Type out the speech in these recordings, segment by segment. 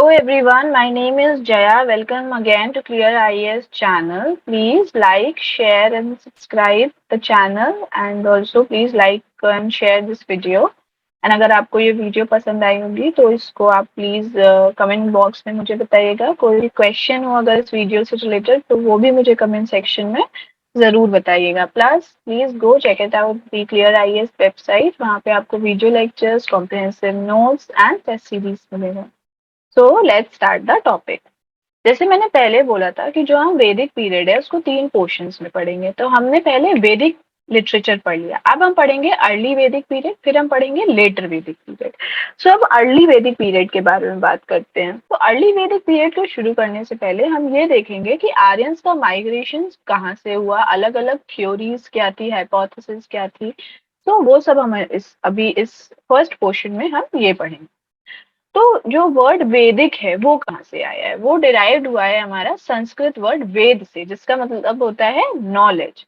everyone, my name is Jaya. Welcome again to Clear IAS channel. Please like, share and subscribe the channel and also please like and share this video. And अगर आपको ये video पसंद आई होगी तो इसको आप please comment box में मुझे बताइएगा। कोई भी क्वेश्चन हो अगर इस वीडियो से रिलेटेड तो वो भी मुझे कमेंट सेक्शन में जरूर बताइएगा। Plus please go check it out the Clear IAS website. वहाँ पे आपको video lectures, comprehensive notes and test series मिलेगा। So let's start the topic. जैसे मैंने पहले बोला था कि जो हम वैदिक पीरियड है उसको तीन पोर्शंस में पढ़ेंगे। तो हमने पहले वैदिक लिटरेचर पढ़ लिया, अब हम पढ़ेंगे अर्ली वैदिक पीरियड, फिर हम पढ़ेंगे लेटर वैदिक पीरियड। सो अब अर्ली वैदिक पीरियड के बारे में बात करते हैं। तो अर्ली वैदिक पीरियड को शुरू करने से पहले हम ये देखेंगे कि आर्यंस का माइग्रेशन कहाँ से हुआ, अलग अलग थ्योरीज क्या थी, हाइपोथेसिस क्या थी। तो वो सब हम इस फर्स्ट पोर्शन में हम ये पढ़ेंगे। तो जो वर्ड वैदिक है वो कहाँ से आया है? वो डिराइव्ड हुआ है हमारा संस्कृत वर्ड वेद से, जिसका मतलब होता है नॉलेज।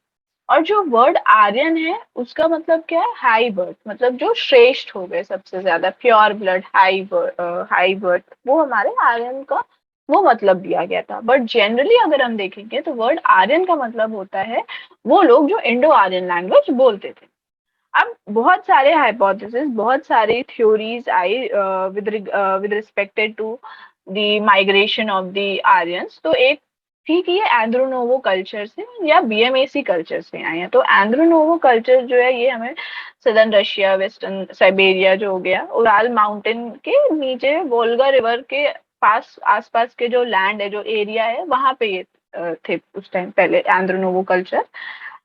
और जो वर्ड आर्यन है उसका मतलब क्या है? हाई बर्थ, मतलब जो श्रेष्ठ हो गए, सबसे ज्यादा प्योर ब्लड, हाई बर्थ, वो हमारे आर्यन का वो मतलब दिया गया था। बट जनरली अगर हम देखेंगे तो वर्ड आर्यन का मतलब होता है वो लोग जो इंडो आर्यन लैंग्वेज बोलते थे। अब बहुत सारे हाइपोथेसिस, बहुत सारी थ्योरीज आई with respected to the migration of the Aryans. तो एक थी कि ये एंड्रोनोवो कल्चर से या बीएमएसी कल्चर से आए हैं। तो एंड्रोनोवो कल्चर जो है ये हमें सदर्न रशिया, वेस्टर्न साइबेरिया जो हो गया, उराल माउंटेन के नीचे वोल्गा रिवर के पास, आसपास के जो लैंड है, जो एरिया है, वहां पे ये थे उस टाइम पहले एंड्रोनोवो कल्चर।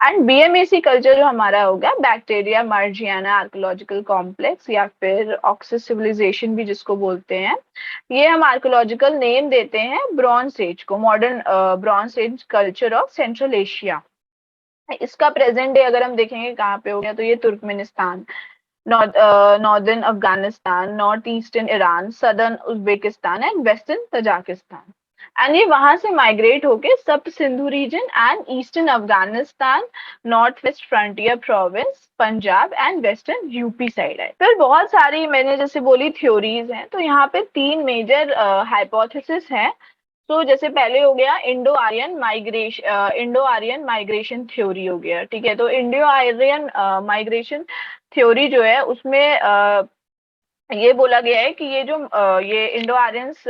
एंड बीएमएसी कल्चर जो हमारा हो गया बैक्टीरिया मार्जियाना आर्कोलॉजिकल कॉम्प्लेक्स या फिर ऑक्सिस सिविलाइजेशन भी जिसको बोलते हैं। ये हम आर्कोलॉजिकल नेम देते हैं ब्रॉन्ज एज को, modern bronze age culture of Central Asia. इसका प्रेजेंट डे अगर हम देखेंगे कहाँ पे हो गया, तो ये Turkmenistan, northern Afghanistan, north eastern Iran, southern Uzbekistan and western Tajikistan. And ये वहां से माइग्रेट होके Sapta Sindhu region and eastern Afghanistan, north west frontier province, Punjab and western UP side है। फिर बहुत सारी मैंने जैसे बोली थ्योरीज हैं। तो यहाँ पे तीन मेजर हाइपोथेसिस हैं। तो जैसे पहले हो गया इंडो आर्यन माइग्रेशन थ्योरी हो गया, ठीक है। तो इंडो आर्यन माइग्रेशन थ्योरी जो है उसमें ये बोला गया है कि ये इंडो आर्यंस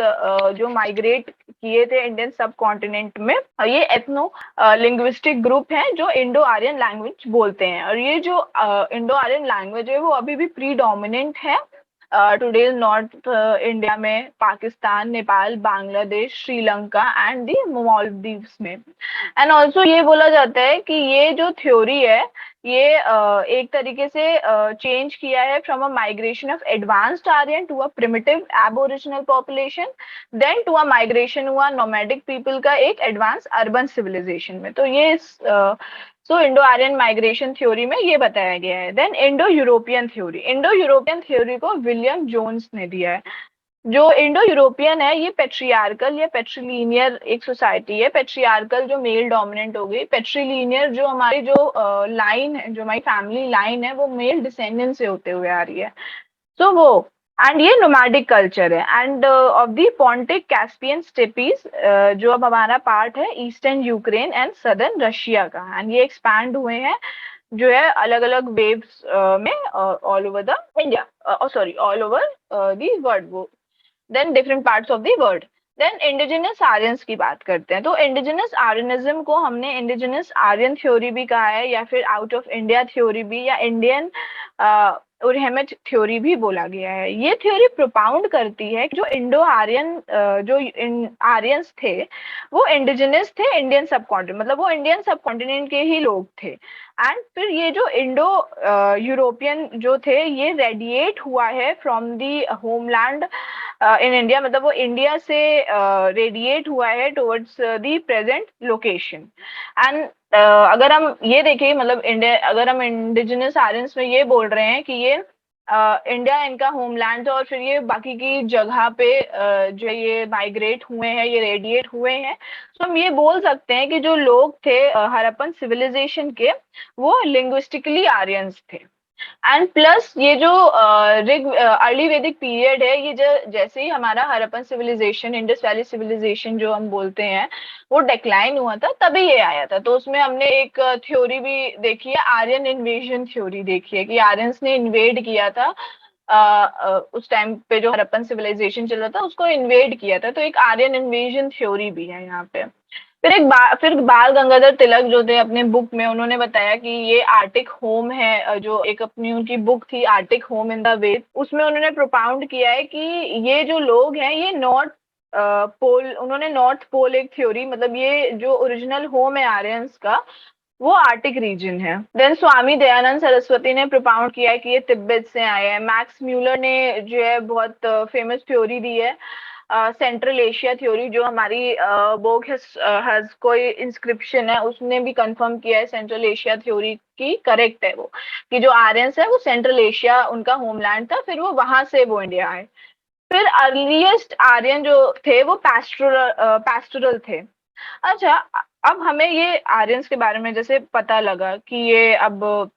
जो माइग्रेट किए थे इंडियन सब कॉन्टिनेंट में, ये एथनो लिंग्विस्टिक ग्रुप है जो इंडो आर्यन लैंग्वेज बोलते हैं। और ये जो इंडो आर्यन लैंग्वेज है वो अभी भी प्रीडोमिनेंट है टुडे नॉर्थ इंडिया में, पाकिस्तान, नेपाल, बांग्लादेश, श्रीलंका एंड दी मालदीव्स में। एंड ऑल्सो ये बोला जाता है कि ये जो थ्योरी है ये एक तरीके से चेंज किया है from a migration of advanced Aryan to a primitive aboriginal population, then to a migration हुआ नोमैडिक पीपल का एक एडवांस अर्बन सिविलाइजेशन में। तो ये so Indo Aryan migration theory में ये बताया गया है। देन इंडो यूरोपियन थ्योरी को विलियम जोन्स ने दिया है। जो इंडो यूरोपियन है ये पेट्रियार्कल या पेट्रीलिनियर एक सोसाइटी है। पेट्रियार्कल जो मेल डोमिनेंट हो गई, पेट्रीलिनियर जो हमारी जो लाइन है, जो हमारी फैमिली लाइन है, वो मेल डिसेंडेंट से होते हुए आ रही है। सो वो एंड ये नोमैडिक कल्चर है and of the Pontic Caspian steppes, जो अब हमारा पार्ट है eastern Ukraine and southern Russia का। एंड ये एक्सपैंड हुए हैं जो है अलग अलग वेव्स में all over the India, sorry all over the world, then different parts of the world. Then indigenous Aryans की बात करते हैं। तो इंडिजिनस आर्यनिज्म को हमने इंडिजिनस आर्यन थ्योरी भी कहा है या फिर आउट ऑफ इंडिया थ्योरी भी, या इंडियन उरहमत थ्योरी भी बोला गया है। ये थ्योरी प्रोपाउंड करती है कि जो इंडो आर्यन जो आर्यंस थे वो इंडिजिनस थे इंडियन सब कॉन्टिनेंट, मतलब वो इंडियन सब कॉन्टिनेंट के ही लोग थे। एंड फिर ये जो इंडो यूरोपियन जो थे ये रेडिएट हुआ है from the homeland in India, मतलब वो इंडिया से रेडिएट हुआ है towards the present location. And अगर हम ये देखें, मतलब इंडिया, अगर हम इंडिजिनस आर्यंस में ये बोल रहे हैं कि ये इंडिया इनका होमलैंड है और फिर ये बाकी की जगह पे जो ये माइग्रेट हुए हैं, ये रेडिएट हुए हैं, तो हम ये बोल सकते हैं कि जो लोग थे हड़प्पन सिविलाइजेशन के, वो लिंग्विस्टिकली आर्यंस थे। एंड प्लस ये जो ऋग अर्ली वैदिक पीरियड है, ये जैसे ही हमारा Harappan civilization, Indus valley civilization जो हम बोलते हैं, वो डिक्लाइन हुआ था, तभी ये आया था। तो उसमें हमने एक थ्योरी भी देखी है, आर्यन इन्वेजन थ्योरी देखी है, कि आर्यंस ने इन्वेड किया था उस टाइम पे जो हड़प्पन सिविलाइजेशन चल रहा था उसको इन्वेड किया था। तो एक आर्यन इन्वेजन थ्योरी भी है यहाँ पे। फिर बाल गंगाधर तिलक जो थे, अपने बुक में उन्होंने बताया कि ये आर्टिक होम है, जो एक अपनी उनकी बुक थी आर्टिक होम इन द वेद, उसमें उन्होंने प्रोपाउंड किया है कि ये जो लोग हैं ये नॉर्थ पोल, उन्होंने नॉर्थ पोल एक थ्योरी, मतलब ये जो ओरिजिनल होम है आर्यंस का, वो आर्टिक रीजन है। देन स्वामी दयानंद सरस्वती ने प्रोपाउंड किया है कि ये तिब्बत से आए हैं। मैक्स म्यूलर ने जो है बहुत फेमस थ्योरी दी है, सेंट्रल एशिया थ्योरी, जो हमारी बोक हज कोई इंस्क्रिप्शन है उसने भी कंफर्म किया है सेंट्रल एशिया थ्योरी की करेक्ट है वो, कि जो आर्यंस है वो सेंट्रल एशिया उनका होमलैंड था, फिर वो वहां से वो इंडिया आए। फिर अर्लीस्ट आर्यन जो थे वो पैस्टोरल थे। अच्छा, अब हमें ये आर्यंस के बारे में जैसे पता लगा कि ये अब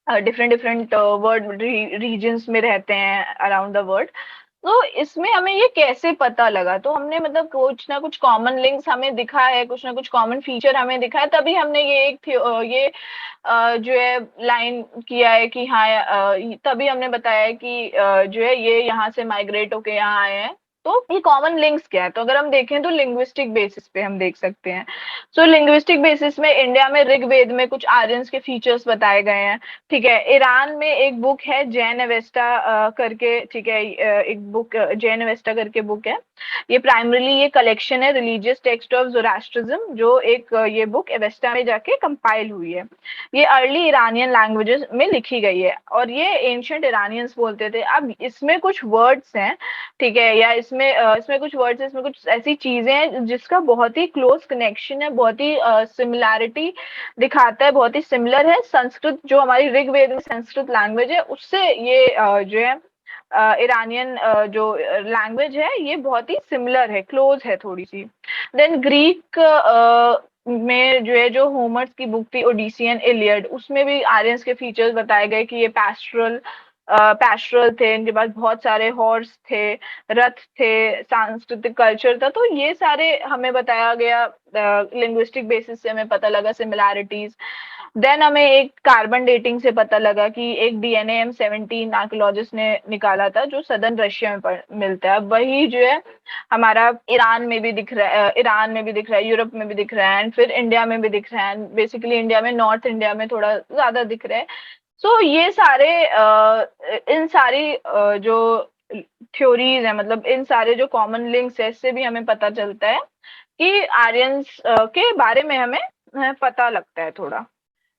डिफरेंट डिफरेंट वर्ल्ड रीजन्स में रहते हैं अराउंड द वर्ल्ड। तो इसमें हमें ये कैसे पता लगा? तो हमने मतलब कुछ ना कुछ कॉमन लिंक्स हमें दिखा है, कुछ ना कुछ कॉमन फीचर हमें दिखा है, तभी हमने ये ये जो है लाइन किया है कि हाँ, तभी हमने बताया है कि जो है ये यहाँ से माइग्रेट होके यहाँ आए हैं। तो ये कॉमन लिंक्स क्या है? तो अगर हम देखें तो लिंग्विस्टिक बेसिस पे हम देख सकते हैं। सो लिंग्विस्टिक बेसिस में इंडिया में ऋग्वेद में कुछ आर्यंस के फीचर्स बताए गए हैं। ठीक है, ईरान में एक बुक है जैन अवेस्टा करके, ठीक है, एक बुक जैन अवेस्टा करके बुक है। ये प्राइमरीली ये कलेक्शन है रिलीजियस टेक्स्ट ऑफ जोरास्ट्रिज्म, जो एक ये बुक अवेस्टा में जाके कंपाइल हुई है। ये अर्ली ईरानियन लैंग्वेजेस में लिखी गई है और ये एंशिएंट ईरानियंस बोलते थे। अब इसमें कुछ वर्ड्स हैं, ठीक है, या इसमें कुछ वर्ड्स हैं, इसमें कुछ ऐसी चीजें हैं जिसका बहुत ही क्लोज कनेक्शन है, बहुत ही सिमिलैरिटी दिखाता है, बहुत ही सिमिलर है संस्कृत, जो हमारी ऋग्वेद में संस्कृत लैंग्वेज है उससे ये जो है ईरानियन जो लैंग्वेज है ये बहुत ही सिमिलर है, क्लोज है थोड़ी सी। देन ग्रीक में जो है, जो होमर्स की बुक थी ओडिसियन इलियड, उसमें भी आर्यंस के फीचर्स बताए गए कि ये पैस्ट्रल थे, इनके पास बहुत सारे हॉर्स थे, रथ थे, सांस्कृतिक कल्चर था। तो ये सारे हमें बताया गया, लिंग्विस्टिक बेसिस से हमें पता लगा सिमिलैरिटीज। देन हमें एक कार्बन डेटिंग से पता लगा कि एक डीएनए M17 आर्कोलॉजिस्ट ने निकाला था, जो सदर्न रशिया में मिलता है। वही जो है हमारा ईरान में भी दिख रहा है, ईरान में भी दिख रहा है, यूरोप में भी दिख रहा है, एंड फिर इंडिया में भी दिख रहा है। बेसिकली इंडिया में, नॉर्थ इंडिया में थोड़ा ज्यादा दिख रहा है। सो ये सारे इन सारी जो थ्योरीज है, मतलब इन सारे जो कॉमन लिंक्स है, इससे भी हमें पता चलता है कि आर्यंस के बारे में हमें पता लगता है थोड़ा।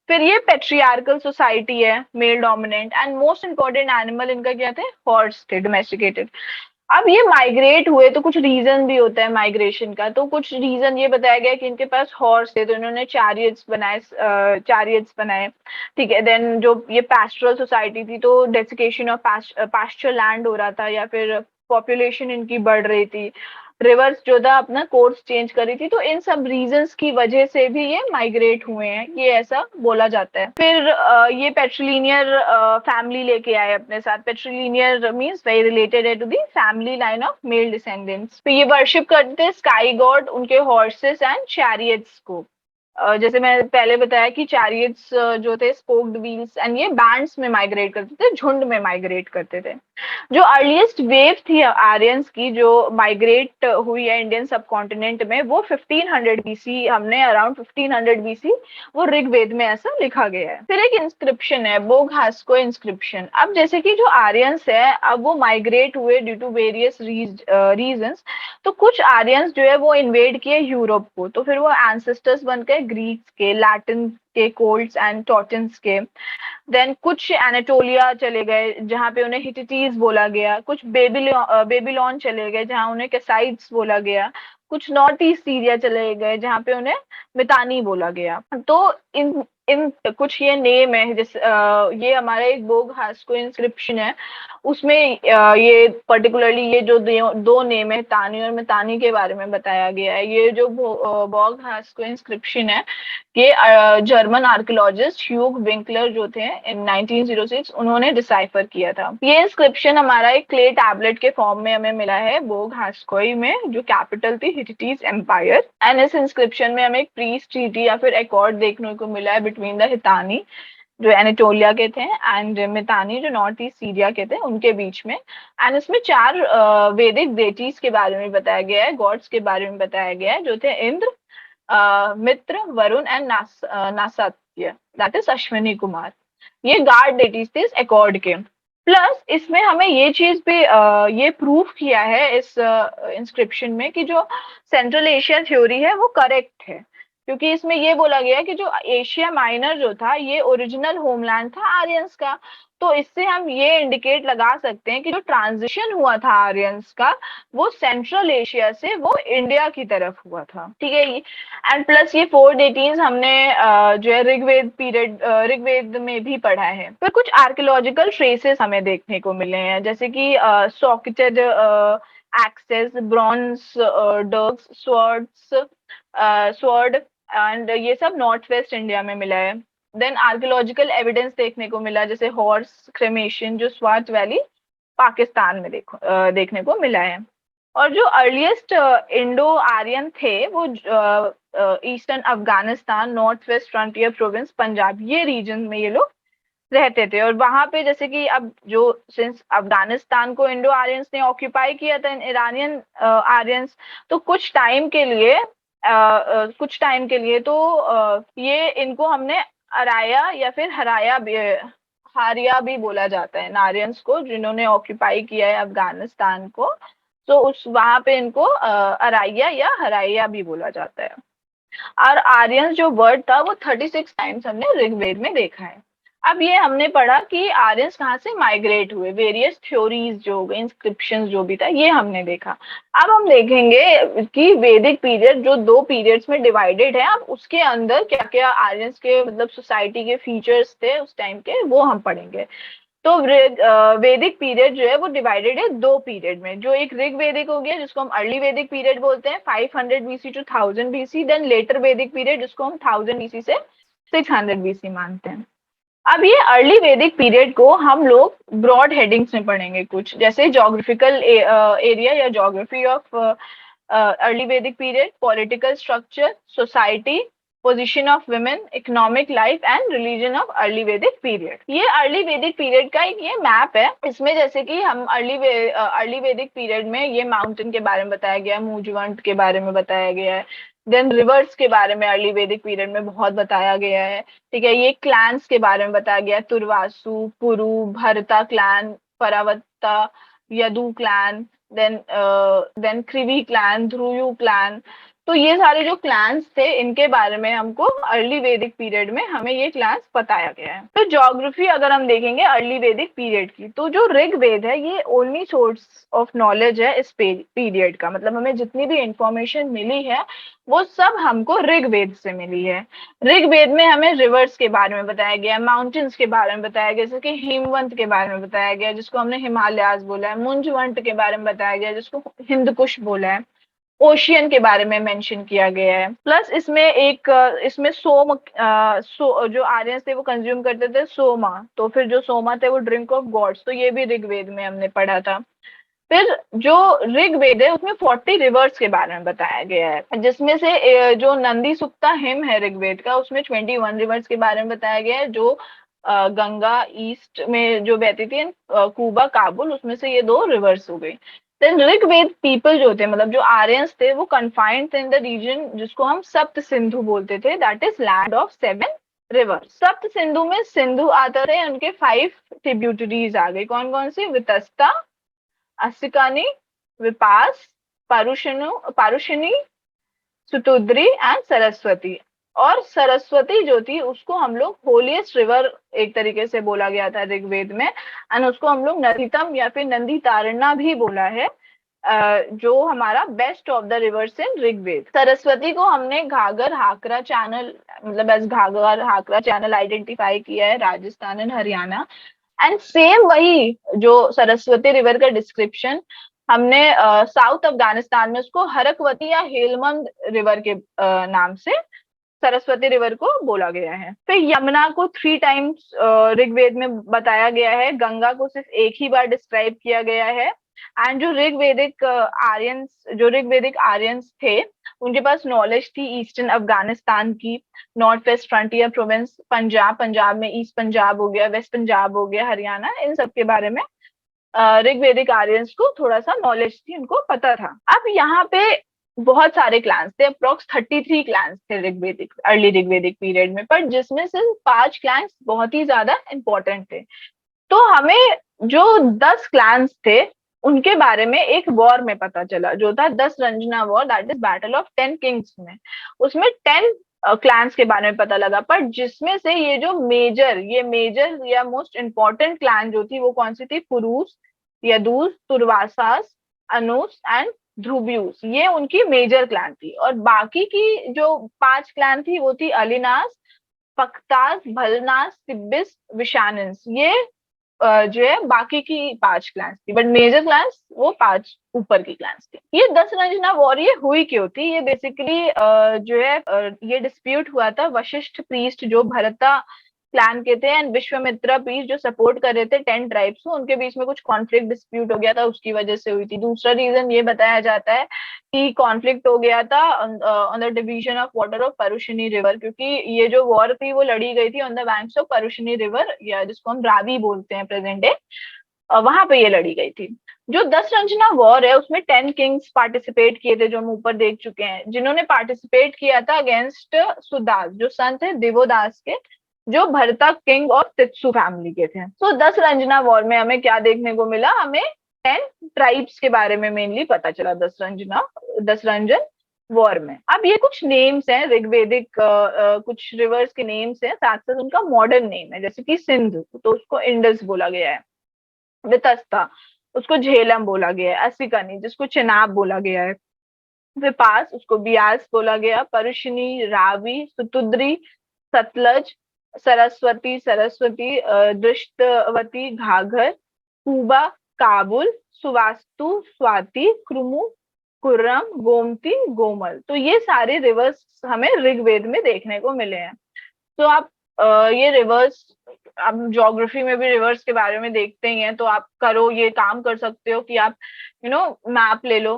फिर ये पेट्रियार्कल सोसाइटी है, male dominant, and most important animal इनका क्या थे? हॉर्स थे, डोमेस्टिकेटेड। अब ये माइग्रेट हुए तो कुछ रीजन भी होता है माइग्रेशन का। तो कुछ रीजन ये बताया गया कि इनके पास हॉर्स थे तो इन्होंने चैरियट्स बनाए। ठीक है, देन जो ये पैस्टोरल सोसाइटी थी तो डेसिकेशन ऑफ पास्चर लैंड हो रहा था, या फिर पॉपुलेशन इनकी बढ़ रही थी, रिवर्स जो था अपना कोर्स चेंज कर रही थी। तो इन सब रीजंस की वजह से भी ये माइग्रेट हुए हैं, ये ऐसा बोला जाता है। फिर ये पेट्रिलिनियर फैमिली लेके आए अपने साथ। पेट्रिलिनियर मींस वेरी रिलेटेड है to the family line of male descendants. तो ये वर्शिप करते हैं स्काई गॉड, उनके हॉर्सेस एंड चैरियट्स को। जैसे मैं पहले बताया कि चैरियट्स जो थे स्पोक्ड व्हील्स, एंड ये बैंड्स में माइग्रेट करते थे, झुंड में माइग्रेट करते थे। जो अर्लीस्ट वेव थी आर्यंस की जो माइग्रेट हुई है इंडियन सब कॉन्टिनेंट में, वो 1500 बीसी, हमने अराउंड 1500 बीसी वो ऋग्वेद में ऐसा लिखा गया है। फिर एक इंस्क्रिप्शन है, बोगहास्को इंस्क्रिप्शन। अब जैसे कि जो आर्यंस है, अब वो माइग्रेट हुए ड्यू टू वेरियस रीजंस। तो कुछ आर्यंस जो है वो इन्वेड किए यूरोप को, तो फिर वो एंसेस्टर्स बन गए ग्रीक्स के, लैटिन के, कोल्ट्स एंड टॉटिन्स के। देन कुछ एनाटोलिया चले गए जहाँ पे उन्हें हिटिटीज बोला गया, कुछ बेबीलोन चले गए जहाँ उन्हें कैसाइड्स बोला गया, कुछ नॉर्थ ईस्ट सीरिया चले गए जहाँ पे उन्हें मितानी बोला गया। तो इन इन कुछ ये नेम है, जैसे ये हमारा एक बोग हास्को इंस्क्रिप्शन है, उसमें ये पर्टिकुलरली ये जो दो नेम है, तानी और मितानी के बारे में बताया गया है। ये जो बोग हास्को इंस्क्रिप्शन है, ये जर्मन आर्कियोलॉजिस्ट ह्यूग विंकलर जो थे इन 1906 उन्होंने डिसाइफर किया था। ये इंस्क्रिप्शन हमारा एक क्ले टैबलेट के फॉर्म में हमें मिला है बोग हास्कोई में, जो कैपिटल थी हिटिटीज एम्पायर। एंड इस इंस्क्रिप्शन में हमें एक पीस ट्रीटी या फिर एकॉर्ड देखने को मिला है बिटवीन द हितानी जो एनाटोलिया के थे एंड मितानी जो नॉर्थ ईस्ट सीरिया के थे, उनके बीच में। एंड इसमें चार वैदिक डेटीज के बारे में बताया गया है, गॉड्स के बारे में बताया गया है, जो थे Indra, Mitra, Varuna and Nasatya, that is Ashwini Kumar. ये गार्ड डेटीज थे इस एकॉर्ड के। प्लस इसमें हमें ये चीज भी ये प्रूफ किया है इस इंस्क्रिप्शन में कि जो सेंट्रल एशिया थ्योरी है वो करेक्ट है, क्योंकि इसमें ये बोला गया कि जो एशिया माइनर जो था ये ओरिजिनल होमलैंड था आर्यंस का। तो इससे हम ये इंडिकेट लगा सकते हैं कि जो ट्रांजिशन हुआ था आर्यंस का, वो सेंट्रल एशिया से वो इंडिया की तरफ हुआ था। ठीक है। एंड प्लस ये 418 हमने जो है ऋग्वेद पीरियड, ऋग्वेद में भी पढ़ा है। फिर कुछ आर्कियोलॉजिकल ट्रेसेस हमें देखने को मिले हैं, जैसे कि सॉकेटेड एक्सेस, ब्रॉन्ज डर्ग्स, स्वॉर्ड एंड ये सब नॉर्थ वेस्ट इंडिया में मिला है। देन आर्कियोलॉजिकल एविडेंस देखने को मिला, जैसे हॉर्स क्रेमेशन जो स्वात वैली पाकिस्तान में देखने को मिला है। और जो अर्लीस्ट इंडो आर्यन थे वो eastern Afghanistan, north west frontier province, Punjab, ये रीजन में ये लोग रहते थे। और वहां पे जैसे कि अब जो सिंस अफगानिस्तान को इंडो आर्यंस ने ऑक्यूपाई किया था, ईरानियन आर्यंस, तो कुछ टाइम के लिए तो ये इनको हमने अराया या फिर हारिया भी बोला जाता है, नारियंस को जिन्होंने ऑक्यूपाई किया है अफगानिस्तान को। तो उस वहां पे इनको अराइया या हराइया भी बोला जाता है। और आर्यंस जो वर्ड था वो 36 टाइम्स हमने ऋग्वेद में देखा है। अब ये हमने पढ़ा कि आर्यंस कहाँ से माइग्रेट हुए, वेरियस थ्योरीज जो हो गए, इंस्क्रिप्शंस जो भी था, ये हमने देखा। अब हम देखेंगे कि वैदिक पीरियड जो दो पीरियड्स में डिवाइडेड है, अब उसके अंदर क्या क्या आर्यंस के मतलब सोसाइटी के फीचर्स थे उस टाइम के, वो हम पढ़ेंगे। तो वैदिक पीरियड जो है वो डिवाइडेड है दो पीरियड में, जो एक ऋग वैदिक हो गया जिसको हम अर्ली वैदिक पीरियड बोलते हैं 500 BC to 1000 BC, then later Vedic period जिसको हम 1000 बीसी से 600 बीसी मानते हैं। अब ये अर्ली वैदिक पीरियड को हम लोग ब्रॉड हेडिंग्स में पढ़ेंगे, कुछ जैसे जोग्राफिकल एरिया या geography of early Vedic period, political structure, society, position of women, economic life and religion of early Vedic period. ये अर्ली वैदिक पीरियड का एक ये मैप है। इसमें जैसे कि हम अर्ली वैदिक पीरियड में ये माउंटेन के बारे में बताया गया है, मूजवंट के बारे में बताया गया है, देन रिवर्स के बारे में अर्ली वैदिक पीरियड में बहुत बताया गया है। ठीक है। ये क्लैंस के बारे में बताया गया है, Turvasu, Puru, Bharata clan, Paravata, Yadu clan, then Krivi clan, Druhyu clan. तो ये सारे जो क्लैंस थे इनके बारे में हमको अर्ली वैदिक पीरियड में हमें ये क्लैंस बताया गया है। तो ज्योग्राफी अगर हम देखेंगे अर्ली वैदिक पीरियड की, तो जो ऋग्वेद है ये ओनली सोर्स ऑफ नॉलेज है इस पीरियड का, मतलब हमें जितनी भी इंफॉर्मेशन मिली है वो सब हमको ऋग्वेद से मिली है। ऋग्वेद में हमें रिवर्स के बारे में बताया गया, माउंटेन्स के बारे में बताया गया, जैसे कि हिमवंत के बारे में बताया गया जिसको हमने हिमालयाज बोला है, मुंजवंत के बारे में बताया गया जिसको हिंदकुश बोला है, ओशियन के बारे में मेंशन किया गया है। प्लस इसमें इसमें जो आर्यंस थे वो कंज्यूम करते थे सोमा, तो फिर जो सोमा थे वो ड्रिंक ऑफ गॉड्स, तो ये भी ऋग्वेद में हमने पढ़ा था। फिर जो ऋग्वेद है उसमें 40 रिवर्स के बारे में बताया गया है, जिसमें से जो नंदी सुक्ता हिम है ऋग्वेद का, उसमें 21 रिवर्स के बारे में बताया गया है, जो गंगा ईस्ट में जो बहती थी, कुबा, काबुल, उसमें से ये दो रिवर्स हो गई। देन ऋग्वेद पीपल जो थे, मतलब जो आर्यंस थे, वो कन्फाइंड थे इन द रीजन जिसको हम सप्त सिंधु बोलते थे, that is land of 7 river. सप्त सिंधु में सिंधु आता रहे, उनके 5 ट्रिब्यूटरीज आ गई, कौन कौन सी? वितस्ता, अस्सिकानी, विपास, पारुषणी, सुतुद्री एंड सरस्वती। और सरस्वती जो थी उसको हम लोग होलीस्ट रिवर एक तरीके से बोला गया था ऋग्वेद में, एंड उसको हम लोग नदीतम या फिर नंदी तारणा भी बोला है। जो हमारा बेस्ट ऑफ द रिवर्स इन ऋग्वेद। सरस्वती को हमने घाघर हाकरा चैनल, मतलब एज घाघर हाकरा चैनल आइडेंटिफाई किया है, Rajasthan and Haryana. And same वही जो सरस्वती रिवर का डिस्क्रिप्शन हमने साउथ अफगानिस्तान में उसको हरकवती या हेलमंद रिवर के नाम से सरस्वती रिवर को बोला गया है। फिर यमुना को 3 टाइम्स ऋग्वेद में बताया गया है, गंगा को सिर्फ एक ही बार डिस्क्राइब किया गया है। एंड जो ऋग्वेदिक आर्यंस थे, उनके पास नॉलेज थी ईस्टर्न अफगानिस्तान की, north west frontier province, Punjab में ईस्ट पंजाब हो गया, वेस्ट पंजाब हो गया, हरियाणा, इन सब के बारे में ऋग्वेदिक आर्यंस को थोड़ा सा नॉलेज थी, उनको पता था। अब यहाँ पे बहुत सारे क्लान्स थे, अप्रोक्स 33 क्लान्स थे ऋग्वेदिक अर्ली ऋग्वेदिक पीरियड में, पर जिसमें से 5 क्लान्स बहुत ही ज्यादा इंपॉर्टेंट थे। तो हमें जो 10 क्लान्स थे उनके बारे में एक वॉर में पता चला, जो था 10 Ranjana war, that is battle of 10 Kings में। उसमें 10 क्लान्स के बारे में पता लगा, पर जिसमें से ये मेजर या मोस्ट इंपॉर्टेंट क्लान जो थी वो कौन सी थी? पुरुष, यदुस, तुर्वासास, अनुस एंड ध्रुव्यूस, ये उनकी मेजर क्लान थी। और बाकी की जो 5 क्लान थी वो थी अलिनास, पख्तास, भलनास, सिब्बिस, विशानस। ये जो है बाकी की 5 क्लान्स थी, बट मेजर क्लान्स वो 5 ऊपर की क्लान्स थी। ये 10 रंजना वॉर ये हुई क्यों थी? ये बेसिकली जो है ये डिस्प्यूट हुआ था वशिष्ठ प्रीस्ट जो भरता क्लान के थे एंड विश्वामित्रा प्रीस्ट जो सपोर्ट कर रहे थे 10 ट्राइब्स को, उनके बीच में कुछ कॉन्फ्लिक्ट डिस्प्यूट हो गया था, उसकी वजह से हुई थी। दूसरा रीजन ये बताया जाता है कि कॉन्फ्लिक्ट हो गया था on the division of water of Parushni river, क्योंकि ये जो वॉर थी वो लड़ी गई थी on the banks of Parushni river, या जिसको हम रावी बोलते हैं प्रेजेंट डे, वहां पे ये लड़ी गई थी। जो 10 रंजना वॉर है उसमें 10 किंग्स पार्टिसिपेट किए थे, जो हम ऊपर देख चुके हैं। जिन्होंने पार्टिसिपेट किया था अगेंस्ट सुदास, जो सन थे दिवोदास के, जो भरता किंग ऑफ तित्सु फैमिली के थे। तो 10 रंजना वॉर में हमें क्या देखने को मिला? हमें 10 ट्राइब्स के बारे में मेनली पता चला 10 रंजन वॉर में। अब ये कुछ नेम्स हैं ऋग्वेदिक, कुछ रिवर्स के नेम्स हैं, साथ साथ उनका मॉडर्न नेम है। जैसे कि सिंधु, तो उसको इंडस बोला गया है। वितस्ता, उसको झेलम बोला गया है। असिकनी, जिसको चिनाब बोला गया है। विपास, उसको बियास बोला गया। परुशनी, रावी, सुतुद्री, सतलज, सरस्वती, दृष्टवती, घाघर, कुबा, काबुल, सुवास्तु, स्वाति, क्रुमु, कुर्रम, गोमती, गोमल। तो ये सारे रिवर्स हमें ऋग्वेद में देखने को मिले हैं। तो आप ये रिवर्स, आप ज्योग्राफी में भी रिवर्स के बारे में देखते ही हैं, तो आप करो, ये काम कर सकते हो कि आप मैप ले लो,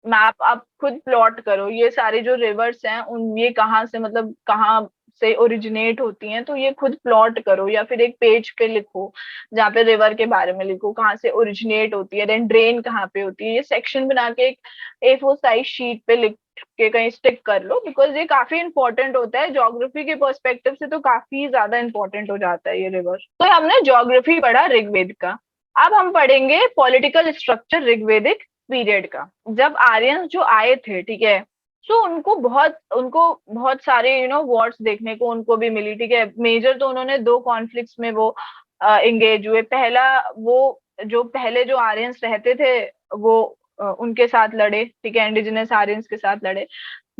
मैप आप खुद प्लॉट करो, ये सारे जो रिवर्स हैं उन ये कहाँ से, मतलब कहाँ से ओरिजिनेट होती हैं, तो ये खुद प्लॉट करो, या फिर एक पेज पे लिखो जहाँ पे रिवर के बारे में लिखो, कहाँ से ओरिजिनेट होती है, देन ड्रेन कहाँ पे होती है। ये सेक्शन बना के एक A4 साइज शीट पे लिख के कहीं स्टिक कर लो, बिकॉज ये काफी इंपॉर्टेंट होता है ज्योग्राफी के पर्सपेक्टिव से, तो काफी ज्यादा इंपॉर्टेंट हो जाता है ये रिवर। तो हमने ज्योग्राफी पढ़ा ऋग्वेद का। अब हम पढ़ेंगे पॉलिटिकल स्ट्रक्चर ऋग्वेदिक पीरियड का। जब आर्यंस जो आए थे, ठीक है, तो उनको बहुत सारे वॉर्स देखने को उनको भी मिली, ठीक है। मेजर तो उन्होंने 2 कॉन्फ्लिक्ट्स में वो एंगेज हुए। पहला, वो जो पहले जो आर्यंस रहते थे वो उनके साथ लड़े, ठीक है, इंडिजिनस आर्यंस के साथ लड़े।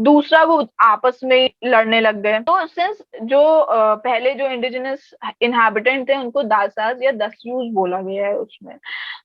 दूसरा, वो आपस में ही लड़ने लग गए। तो सिंस जो पहले जो इंडिजिनस इनहैबिटेंट थे उनको दासास या दस्यूस बोला गया है उसमें।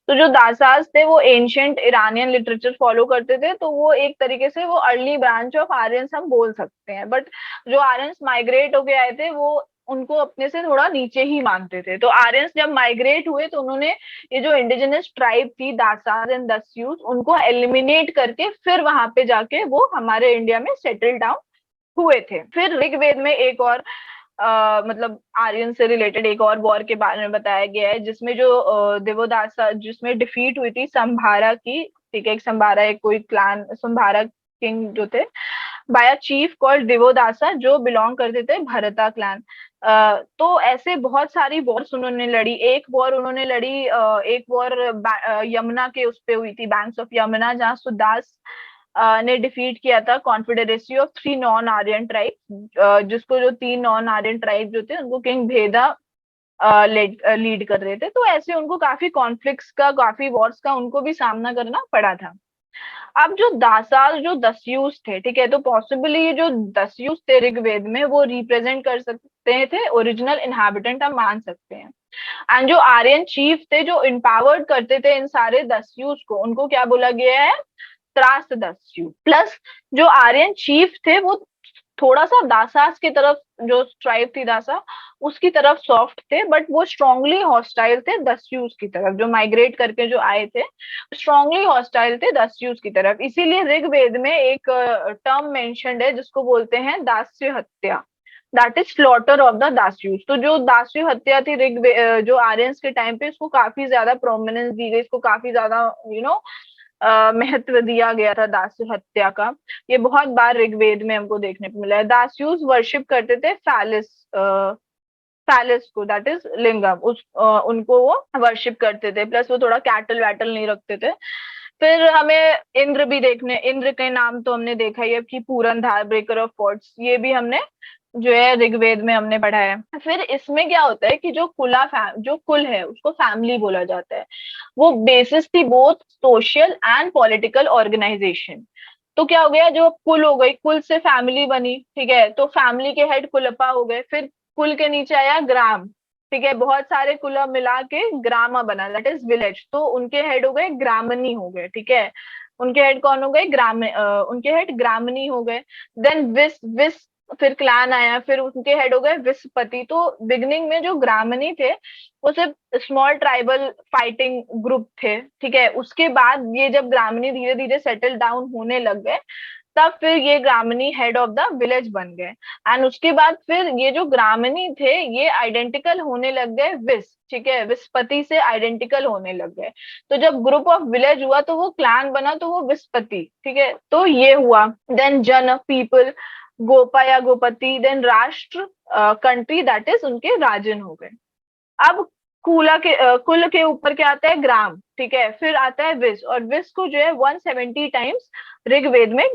तो जो दासास थे वो एंशियंट इरानियन लिटरेचर फॉलो करते थे, तो वो एक तरीके से वो अर्ली ब्रांच ऑफ आर्यंस हम बोल सकते हैं। बट जो आर्यंस माइग्रेट होके आए थे वो उनको अपने से थोड़ा नीचे ही मानते थे। तो आर्यंस जब माइग्रेट हुए तो उन्होंने ये जो इंडिजिनस ट्राइब थी दासास एंड दस्यूस, उनको एलिमिनेट करके फिर वहां पे जाके वो हमारे इंडिया में सेटल डाउन हुए थे। फिर ऋग्वेद में एक और मतलब आर्यन से रिलेटेड एक और वॉर के बारे में बताया गया है, जिसमें जो देवोदासा, जिसमें डिफीट हुई थी संभारा की, ठीक है, एक संभारा, एक कोई क्लान, संभारा किंग जो थे, बाय अ चीफ कॉल्ड दिवोदासा, जो बिलोंग करते थे भरता क्लान। तो ऐसे बहुत सारी वॉर्स उन्होंने लड़ी। एक वॉर उन्होंने लड़ी, एक वॉर यमुना के उस पे हुई थी, बैंक्स ऑफ यमुना, जहाँ सुदास ने डिफीट किया था confederacy of 3 non Aryan tribe, जिसको जो 3 नॉन आर्यन ट्राइब जो थे उनको किंग भेदा लीड कर रहे थे। तो ऐसे उनको काफी कॉन्फ्लिक्ट्स का, काफी वॉर्स का उनको भी सामना करना पड़ा था। अब जो दासाल जो दस्युस थे, ठीक है, तो पॉसिबली ये जो दस्युस थे ऋग्वेद में वो रिप्रेजेंट कर सकते थे ओरिजिनल इनहैबिटेंट, हम मान सकते हैं। एंड जो आर्यन चीफ थे जो इम्पावर्ड करते थे इन सारे दस्युस को, उनको क्या बोला गया है? त्रासदस्यु। प्लस जो आर्यन चीफ थे वो थोड़ा सा दासास की तरफ, जो ट्राइब थी दासा, उसकी तरफ सॉफ्ट थे, बट वो स्ट्रांगली हॉस्टाइल थे दस्यूज की तरफ, जो माइग्रेट करके जो आए थे स्ट्रांगली हॉस्टाइल थे दस्यूज की तरफ। इसीलिए ऋग्वेद में एक टर्म मेंशन्ड है जिसको बोलते हैं दास्य हत्या, that is slaughter of the Dasyus. तो जो दास्य हत्या थी जो आर्यंस के टाइम पे, इसको काफी ज्यादा प्रोमिनेंस दी गई, इसको काफी ज्यादा महत्व दिया गया था दास्य हत्या का। ये बहुत बार ऋग्वेद में हमको देखने को मिला है। दास्यूस वर्शिप करते थे फैलिस, फैलिस को, दैट इज लिंगम, उनको वो वर्शिप करते थे। प्लस वो थोड़ा कैटल वैटल नहीं रखते थे। फिर हमें इंद्र भी देखने, इंद्र के नाम तो हमने देखा ही है कि पूरनधार, ब्रेकर ऑफ फोर्ट्स, ये भी हमने जो है ऋग्वेद में हमने पढ़ा है। फिर इसमें क्या होता है कि जो कुल है उसको फैमिली बोला जाता है। वो बेसिस थी both social and political organisation. तो क्या हो गया, जो कुल हो गई, कुल से फैमिली बनी, ठीक है, तो फैमिली के हेड कुलपा हो गए। फिर कुल के नीचे आया ग्राम, ठीक है, बहुत सारे कुल मिला के ग्रामा बना, दैट इज विलेज, तो उनके हेड हो गए ग्रामनी हो गए, ठीक है। उनके हेड कौन हो गए? उनके हेड ग्रामनी हो गए। देन विस विस फिर क्लान आया, फिर उनके हेड हो गए विस्पति। तो बिगनिंग में जो ग्रामनी थे वो सिर्फ स्मॉल ट्राइबल फाइटिंग ग्रुप थे, ठीक है। उसके बाद ये जब ग्रामनी धीरे धीरे सेटल डाउन होने लग गए, तब फिर ये ग्रामनी हेड ऑफ द विलेज बन गए। एंड उसके बाद फिर ये जो ग्रामनी थे ये आइडेंटिकल होने लग गए ठीक है, विस्पति से आइडेंटिकल होने लग गए। तो जब ग्रुप ऑफ विलेज हुआ तो वो क्लान बना, तो वो विस्पति, ठीक है, तो ये हुआ। देन जन पीपल, गोपा या गोपति, देन राष्ट्र, कंट्री, दैट इज उनके राजन हो गए। अब कुल के ऊपर क्या आता है? ग्राम, ठीक है। फिर आता है विस, और विस को जो है 170 टाइम्स ऋग्वेद में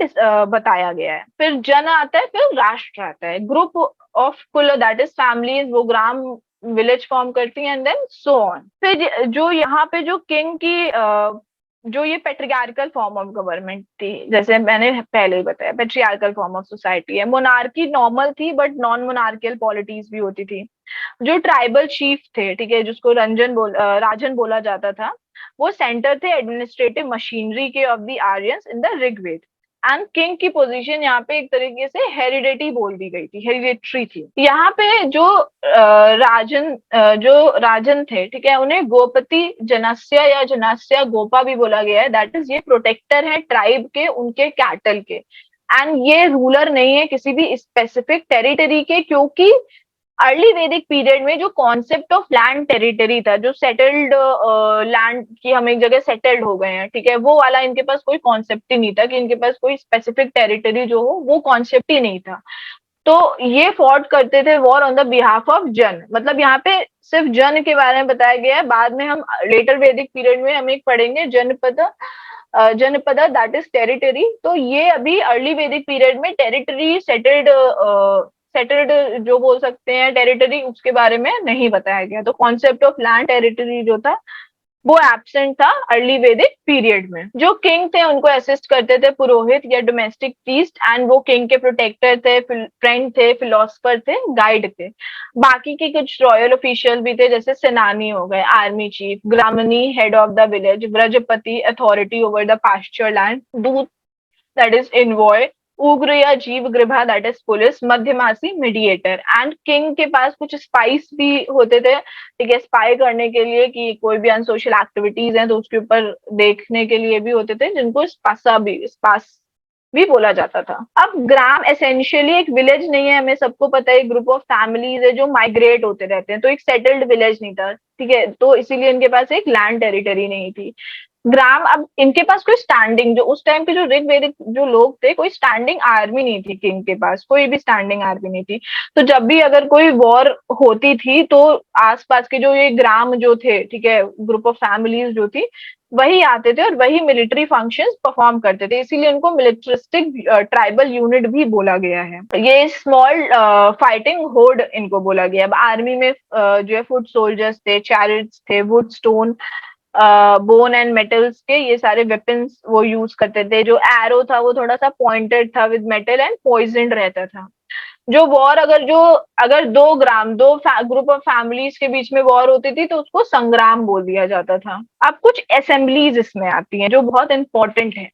बताया गया है। फिर जन आता है, फिर राष्ट्र आता है। ग्रुप ऑफ कुल, दैट इज फैमिलीज, वो ग्राम विलेज फॉर्म करती है, एंड देन सो ऑन। फिर जो यहाँ पे जो किंग की जो ये पेट्रियार्कल फॉर्म ऑफ गवर्नमेंट थी, जैसे मैंने पहले ही बताया, पेट्रियार्कल फॉर्म ऑफ सोसाइटी है। मोनार्की नॉर्मल थी, बट नॉन मोनार्कियल पॉलिटीज भी होती थी। जो ट्राइबल चीफ थे, ठीक है, जिसको राजन बोला जाता था, वो सेंटर थे एडमिनिस्ट्रेटिव मशीनरी के of the Aryans in the Rigveda. And king की पोजीशन यहाँ पे एक तरीके से हेरिडेटी बोल दी गई थी, हेरिडेटरी थी। यहाँ पे जो राजन थे, ठीक है, उन्हें गोपति जनस्य या जनस्य गोपा भी बोला गया है, दैट इज ये प्रोटेक्टर है ट्राइब के, उनके कैटल के। एंड ये रूलर नहीं है किसी भी स्पेसिफिक टेरिटरी के, क्योंकि अर्ली वैदिक पीरियड में जो कॉन्सेप्ट ऑफ लैंड टेरिटरी था, जो सेटल्ड लैंड की हम एक जगह सेटल्ड हो गए हैं, ठीक है, वो वाला इनके पास कोई कॉन्सेप्ट ही नहीं था, कि इनके पास कोई स्पेसिफिक टेरिटरी जो हो, वो कॉन्सेप्ट ही नहीं था। तो ये फॉर्ट करते थे war on the behalf of जन, मतलब यहाँ पे सिर्फ जन के बारे में बताया गया है। बाद में हम लेटर वैदिक पीरियड में हम एक पढ़ेंगे जनपद, दैट इज टेरिटरी। तो ये अभी अर्ली वैदिक पीरियड में टेरिटरी सेटल्ड जो बोल सकते हैं टेरिटरी, उसके बारे में नहीं बताया गया। तो कॉन्सेप्ट ऑफ लैंड टेरिटरी जो था वो एब्सेंट था अर्ली वैदिक पीरियड में। जो किंग थे उनको असिस्ट करते थे पुरोहित या डोमेस्टिक प्रीस्ट, एंड वो किंग के प्रोटेक्टर थे, फ्रेंड थे, फिलोसफर थे, गाइड थे। बाकी के कुछ रॉयल ऑफिशियल भी थे, जैसे सेनानी हो गए, आर्मी चीफ, ग्रामनी हेड ऑफ द विलेज, ब्रजपति authority over the pasture land, दूत दैट इज इनवॉय, उग्र या जीव गृभा दैट इज पुलिस, मध्यमासी मीडिएटर। एंड किंग के पास कुछ स्पाइस भी होते थे, ठीक है, स्पाई करने के लिए कि कोई भी अनसोशल एक्टिविटीज हैं तो उसके ऊपर देखने के लिए भी होते थे, जिनको स्पास भी बोला जाता था। अब ग्राम एसेंशियली एक विलेज नहीं है, हमें सबको पता है, ग्रुप ऑफ फैमिलीज है जो माइग्रेट होते रहते हैं, तो एक सेटल्ड विलेज नहीं था, ठीक है, तो इसीलिए इनके पास एक लैंड टेरिटरी नहीं थी। ग्राम, अब इनके पास कोई स्टैंडिंग, जो उस टाइम के जो ऋग्वेदिक जो लोग थे, कोई स्टैंडिंग आर्मी नहीं थी, किंग के पास कोई भी स्टैंडिंग आर्मी नहीं थी। तो जब भी अगर कोई वॉर होती थी तो आसपास के जो ये ग्राम जो थे, ठीक है, ग्रुप ऑफ फैमिलीज जो थी, वही आते थे और वही मिलिट्री फंक्शंस परफॉर्म करते थे, इसीलिए उनको मिलिट्रिस्टिक ट्राइबल यूनिट भी बोला गया है। ये स्मॉल फाइटिंग होड इनको बोला गया है। अब आर्मी में जो है फुट सोल्जर्स थे, चैरिट्स थे, would stone bone and metals के ये सारे वेपन्स वो यूज करते थे। जो एरो था वो थोड़ा सा पॉइंटेड था विद मेटल एंड पॉइजन्ड रहता था। जो वॉर अगर 2 ग्राम दो ग्रुप ऑफ फैमिलीज के बीच में वॉर होती थी तो उसको संग्राम बोल दिया जाता था। अब कुछ असेंबलीज इसमें आती हैं जो बहुत इंपॉर्टेंट है।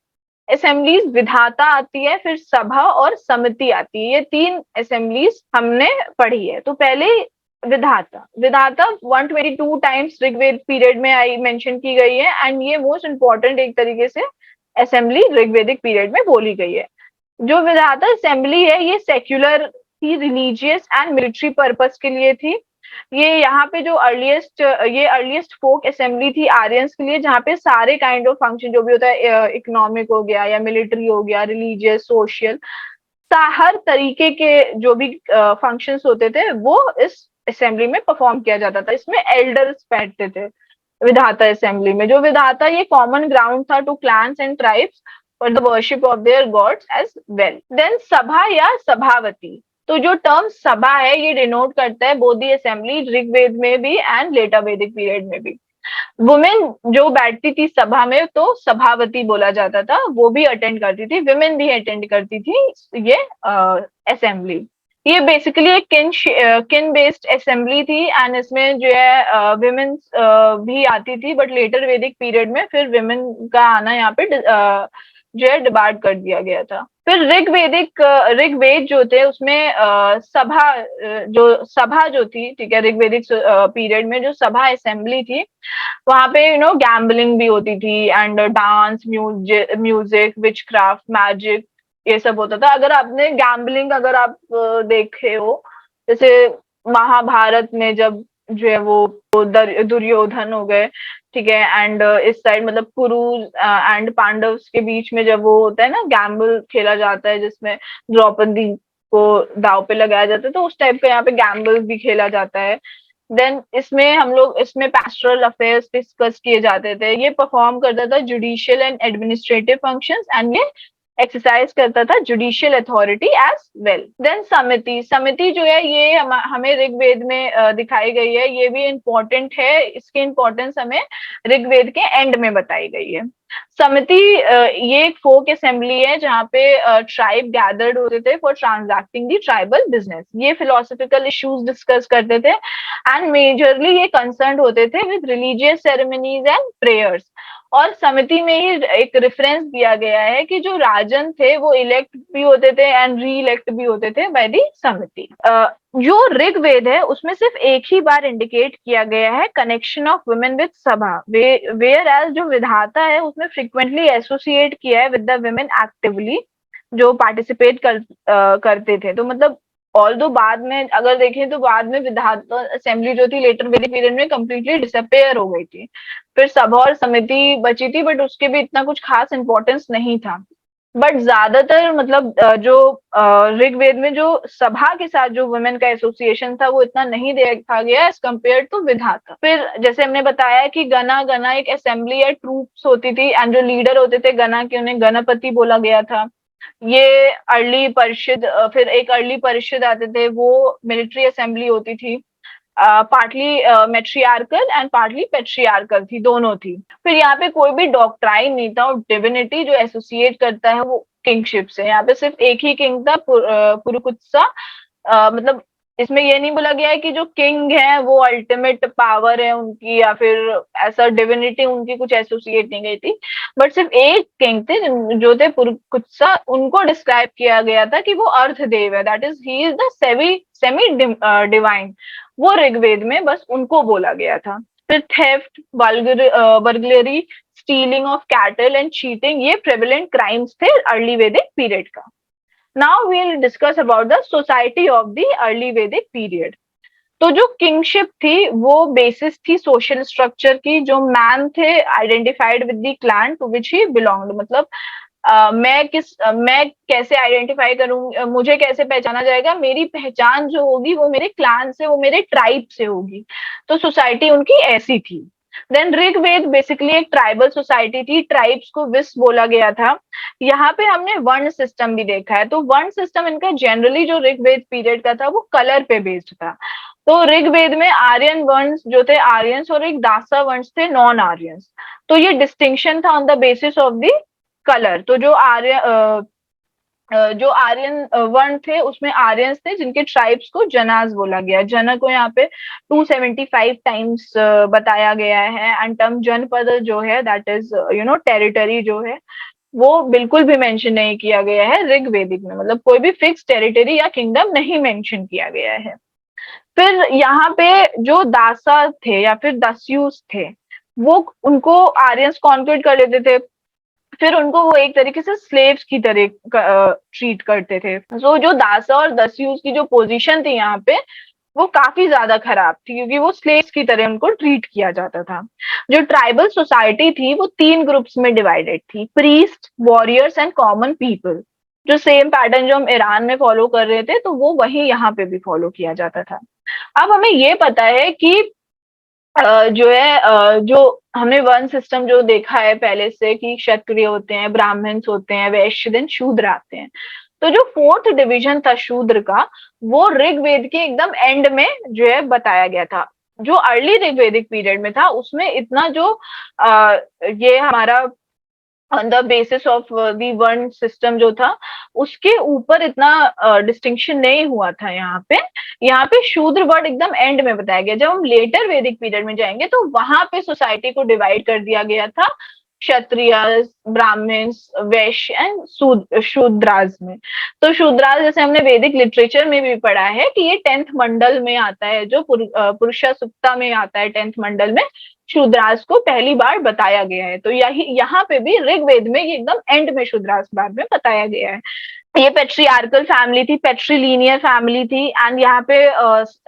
असेंबलीज विधाता आती है, फिर सभा और समिति आती है। ये 3 असेंबलीज हमने पढ़ी है। तो पहले विधाता विधाता 122 टाइम्स ऋग्वेद पीरियड में आई मेंशन की गई है, एंड ये मोस्ट इंपॉर्टेंट एक तरीके से असेंबली ऋग्वेदिक पीरियड में बोली गई है। जो विधाता असेंबली है ये सेक्युलर थी, रिलीजियस एंड मिलिट्री पर्पस के लिए थी। ये यहाँ पे जो अर्लीस्ट फोक असेंबली थी आर्यंस के लिए, जहाँ पे सारे काइंड ऑफ फंक्शन जो भी होता है, इकोनॉमिक हो गया या मिलिट्री हो गया, रिलीजियस, सोशल, हर तरीके के जो भी फंक्शंस होते थे वो इस असेंबली में परफॉर्म किया जाता था। इसमें एल्डर्स बैठते थे विधाता असेंबली में। जो विधाता ये कॉमन ग्राउंड था to clans and tribes for the worship of their gods as well. Then Sabha या सभावती। तो जो टर्म सभा है ये डिनोट करता है बोध असेंबली ऋग्वेद में भी एंड लेटर वैदिक पीरियड में भी। वुमेन जो बैठती थी सभा में तो सभावती बोला जाता था, वो भी अटेंड करती थी, विमेन भी अटेंड करती थी ये असेंबली। ये बेसिकली एक किन बेस्ड असेंबली थी, एंड इसमें जो है विमेन भी आती थी, बट लेटर वैदिक पीरियड में फिर विमेन का आना यहाँ पे जो है डिबार्ड कर दिया गया था। फिर ऋग्वेद जो थे उसमें सभा जो थी, ठीक है, ऋग्वेदिक पीरियड में जो सभा असेंबली थी वहां पे गैम्बलिंग भी होती थी, and dance, music, which craft, magic, ये सब होता था। अगर आपने गैम्बलिंग अगर आप देखे हो, जैसे महाभारत में जब जो है वो दुर्योधन हो गए, ठीक है, एंड इस साइड मतलब कुरु एंड पांडव्स के बीच में जब वो होता है ना गैम्बल खेला जाता है जिसमें द्रौपदी को दाव पे लगाया जाता है, तो उस टाइप का यहाँ पे गैम्बल भी खेला जाता है। देन इसमें पैस्टोरल अफेयर्स डिस्कस किए जाते थे। ये परफॉर्म करता था judicial and administrative functions, and ये एक्सरसाइज करता था judicial authority as well. Then Samiti Samiti जो है ये हमें ऋग्वेद में दिखाई गई है। ये भी इम्पोर्टेंट है, इसकी इम्पोर्टेंस हमें ऋग्वेद के एंड में बताई गई है। समिति ये एक फोक असेंबली है जहाँ पे ट्राइब गैदर्ड होते थे for transacting the tribal business. ये फिलोसफिकल इश्यूज डिस्कस करते थे, एंड मेजरली ये कंसर्न होते थे with religious ceremonies and prayers. और समिति में ही एक रेफरेंस दिया गया है कि जो राजन थे वो इलेक्ट भी होते थे एंड री इलेक्ट भी होते थे बाय दी समिति। जो ऋग्वेद है उसमें सिर्फ एक ही बार इंडिकेट किया गया है कनेक्शन ऑफ वुमेन विद सभा, वेयर एज जो विधाता है उसमें फ्रिक्वेंटली एसोसिएट किया है विद द वुमेन एक्टिवली जो पार्टिसिपेट करते थे। तो मतलब ऑल दो बाद में अगर देखें तो बाद में विधाता असेंबली जो थी लेटर वैदिक पीरियड में कंप्लीटली डिसअपेयर हो गई थी। फिर सभा और समिति बची थी, बट उसके भी इतना कुछ खास इंपॉर्टेंस नहीं था। बट ज्यादातर मतलब जो ऋग्वेद में जो सभा के साथ जो वुमेन का एसोसिएशन था वो इतना नहीं देखा गया एज कम्पेयर टू विधाता। फिर जैसे हमने बताया कि गना गना एक असेंबली या ट्रूप्स होती थी, एंड जो लीडर होते थे गना के उन्हें गणपति बोला गया था। ये अर्ली परिषद, फिर एक अर्ली परिषद आते थे, वो मिलिट्री असेंबली होती थी, partly matriarchal and partly patriarchal थी, दोनों थी। फिर यहाँ पे कोई भी डॉक्ट्राइन नहीं था, और डिविनिटी जो एसोसिएट करता है वो किंगशिप से। यहाँ पे सिर्फ एक ही किंग था, पुरुकुत्सा। मतलब इसमें ये नहीं बोला गया है कि जो किंग है वो अल्टीमेट पावर है उनकी, या फिर ऐसा डिविनिटी उनकी कुछ एसोसिएट नहीं गई थी। बट सिर्फ एक किंग थे जो थे पुरुकुत्सा, उनको डिस्क्राइब किया गया था कि वो अर्थ देव है, that is he is the semi divine. वो ऋग्वेद में बस उनको बोला गया था। फिर theft, burglary, stealing of cattle and cheating, ये प्रेवलेंट क्राइम्स थे अर्ली वैदिक पीरियड का। Now we'll discuss about the society of the early Vedic period. तो जो किंगशिप थी वो बेसिस थी सोशल स्ट्रक्चर की। जो मैन थे identified with the clan to which he belonged, मतलब मैं कैसे आइडेंटिफाई करूँ, मुझे कैसे पहचाना जाएगा, मेरी पहचान जो होगी वो मेरे क्लान से, वो मेरे ट्राइब से होगी। तो सोसाइटी उनकी ऐसी थी। देन ऋग्वेद बेसिकली एक ट्राइबल सोसाइटी थी, ट्राइब्स को विस बोला गया था। यहाँ पे हमने वर्ण सिस्टम भी देखा है। तो वर्ण सिस्टम इनका जनरली जो ऋग्वेद पीरियड का था वो कलर पे बेस्ड था। तो ऋग्वेद में आर्यन वंश जो थे आर्यंस, और एक दासा वंश थे नॉन आर्यंस। तो ये डिस्टिंक्शन था on the basis of the colour. तो जो आर्यन वर्ण थे उसमें आर्यंस थे जिनके ट्राइब्स को जनाज बोला गया। जन को यहाँ पे 275 टाइम्स बताया गया है। एंड टर्म जनपद जो है दैट इज टेरिटरी जो है वो बिल्कुल भी मेंशन नहीं किया गया है ऋग्वेदिक में। मतलब कोई भी फिक्स टेरिटरी या किंगडम नहीं मेंशन किया गया है। फिर यहाँ पे जो दासा थे या फिर दस्यूस थे, वो उनको आर्यंस कॉन्क्रीट कर लेते थे। फिर उनको वो एक तरीके से स्लेव्स की तरह ट्रीट करते थे। सो जो दासा और दस्यूस की जो पोजीशन थी यहाँ पे वो काफी ज्यादा खराब थी, क्योंकि वो स्लेव्स की तरह उनको ट्रीट किया जाता था। जो ट्राइबल सोसाइटी थी वो 3 ग्रुप्स में डिवाइडेड थी, priest, warriors and common people. जो सेम पैटर्न जो हम ईरान में फॉलो कर रहे थे, तो वो वही यहाँ पे भी फॉलो किया जाता था। अब हमें ये पता है कि जो हमने वन सिस्टम जो देखा है पहले से कि क्षत्रिय होते हैं, ब्राह्मण्स होते हैं, वैश्य, देन शूद्र आते हैं। तो जो फोर्थ डिवीजन था शूद्र का, वो ऋग्वेद के एकदम एंड में जो है बताया गया था। जो अर्ली ऋग्वेदिक पीरियड में था उसमें इतना जो ये हमारा on the basis of the वर्ण सिस्टम जो था उसके ऊपर इतना डिस्टिंक्शन नहीं हुआ था। यहाँ पे शूद्र वर्ड एकदम एंड में बताया गया। जब हम लेटर वैदिक पीरियड में जाएंगे तो वहां पे सोसाइटी को डिवाइड कर दिया गया था क्षत्रिय, ब्राह्मण्स, वैश्य एंड शूद्रास में। तो शूद्रास जैसे हमने वैदिक लिटरेचर में भी पढ़ा है कि ये 10th मंडल में आता है, जो पुरुषा सुक्ता में आता है 10th मंडल में शूद्रास को पहली बार बताया गया है। तो यही यहाँ पे भी ऋग्वेद में ये एकदम एंड में शूद्रास बाद में बताया गया है। ये पेट्रियार्कल फैमिली थी, पेट्रीलिनियर फैमिली थी। एंड यहाँ पे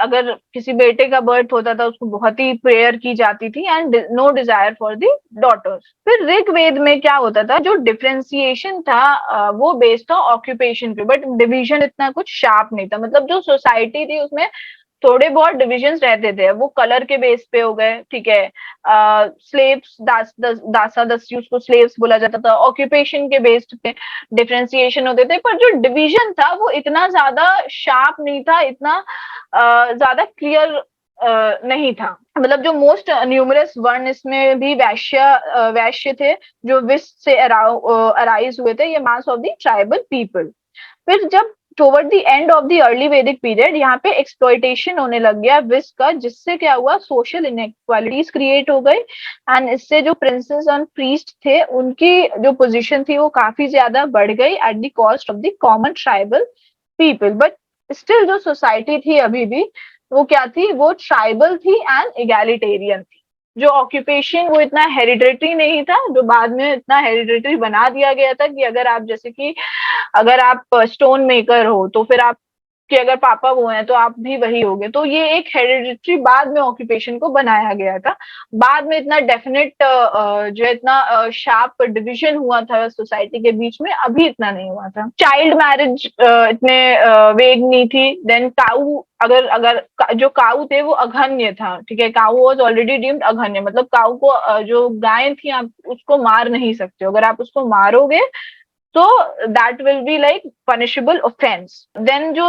अगर किसी बेटे का बर्थ होता था उसको बहुत ही प्रेयर की जाती थी and no desire for the daughters. फिर ऋग्वेद में क्या होता था, जो डिफरेंशिएशन था वो बेस्ड था ऑक्यूपेशन पे, बट डिवीजन इतना कुछ शार्प नहीं था। मतलब जो सोसाइटी थी उसमें थोड़े बहुत डिविजन्स रहते थे, वो कलर के बेस पे हो गए, ठीक है। स्लेव्स, दासा दस्यूस को स्लेव्स बोला जाता था, ऑक्यूपेशन के बेस्ड पे डिफरेंशिएशन होते थे। पर जो डिवीजन था वो इतना ज्यादा शार्प नहीं था, इतना ज्यादा क्लियर नहीं था। मतलब जो मोस्ट न्यूमरस वर्ण इसमें भी वैश्य थे, जो विश से अराइज हुए थे, ये mass of the tribal people. फिर जब toward the end of the early Vedic period यहाँ पे एक्सप्लॉइटेशन होने लग गया विश का, जिससे क्या हुआ, सोशल इनइक्वालिटीज क्रिएट हो गई। एंड इससे जो प्रिंसेस एंड प्रीस्ट थे उनकी जो पोजीशन थी वो काफी ज्यादा बढ़ गई at the cost of the common tribal people. But still जो सोसाइटी थी अभी भी वो क्या थी, वो ट्राइबल थी एंड इगैलिटेरियन थी। जो ऑक्यूपेशन वो इतना हेरिडेटरी नहीं था, जो बाद में इतना हेरिडेटरी बना दिया गया था कि अगर आप जैसे कि अगर आप स्टोन मेकर हो तो फिर आप कि अगर पापा वो हैं तो आप भी वही होगे। तो ये एक हेरिडिटरी बाद में ऑक्यूपेशन को बनाया गया था। बाद में इतना डेफिनेट जो इतना शार्प डिवीजन हुआ था सोसाइटी के बीच में, अभी इतना नहीं हुआ था। चाइल्ड मैरिज इतने वेग नहीं थी। देन काऊ, अगर अगर जो काऊ थे वो अघन्य था, ठीक है। काऊ वॉज ऑलरेडी डीम्ड अघन्य, मतलब काऊ को जो गाय थी आप उसको मार नहीं सकते हो। अगर आप उसको मारोगे तो that will be like punishable offence. Then जो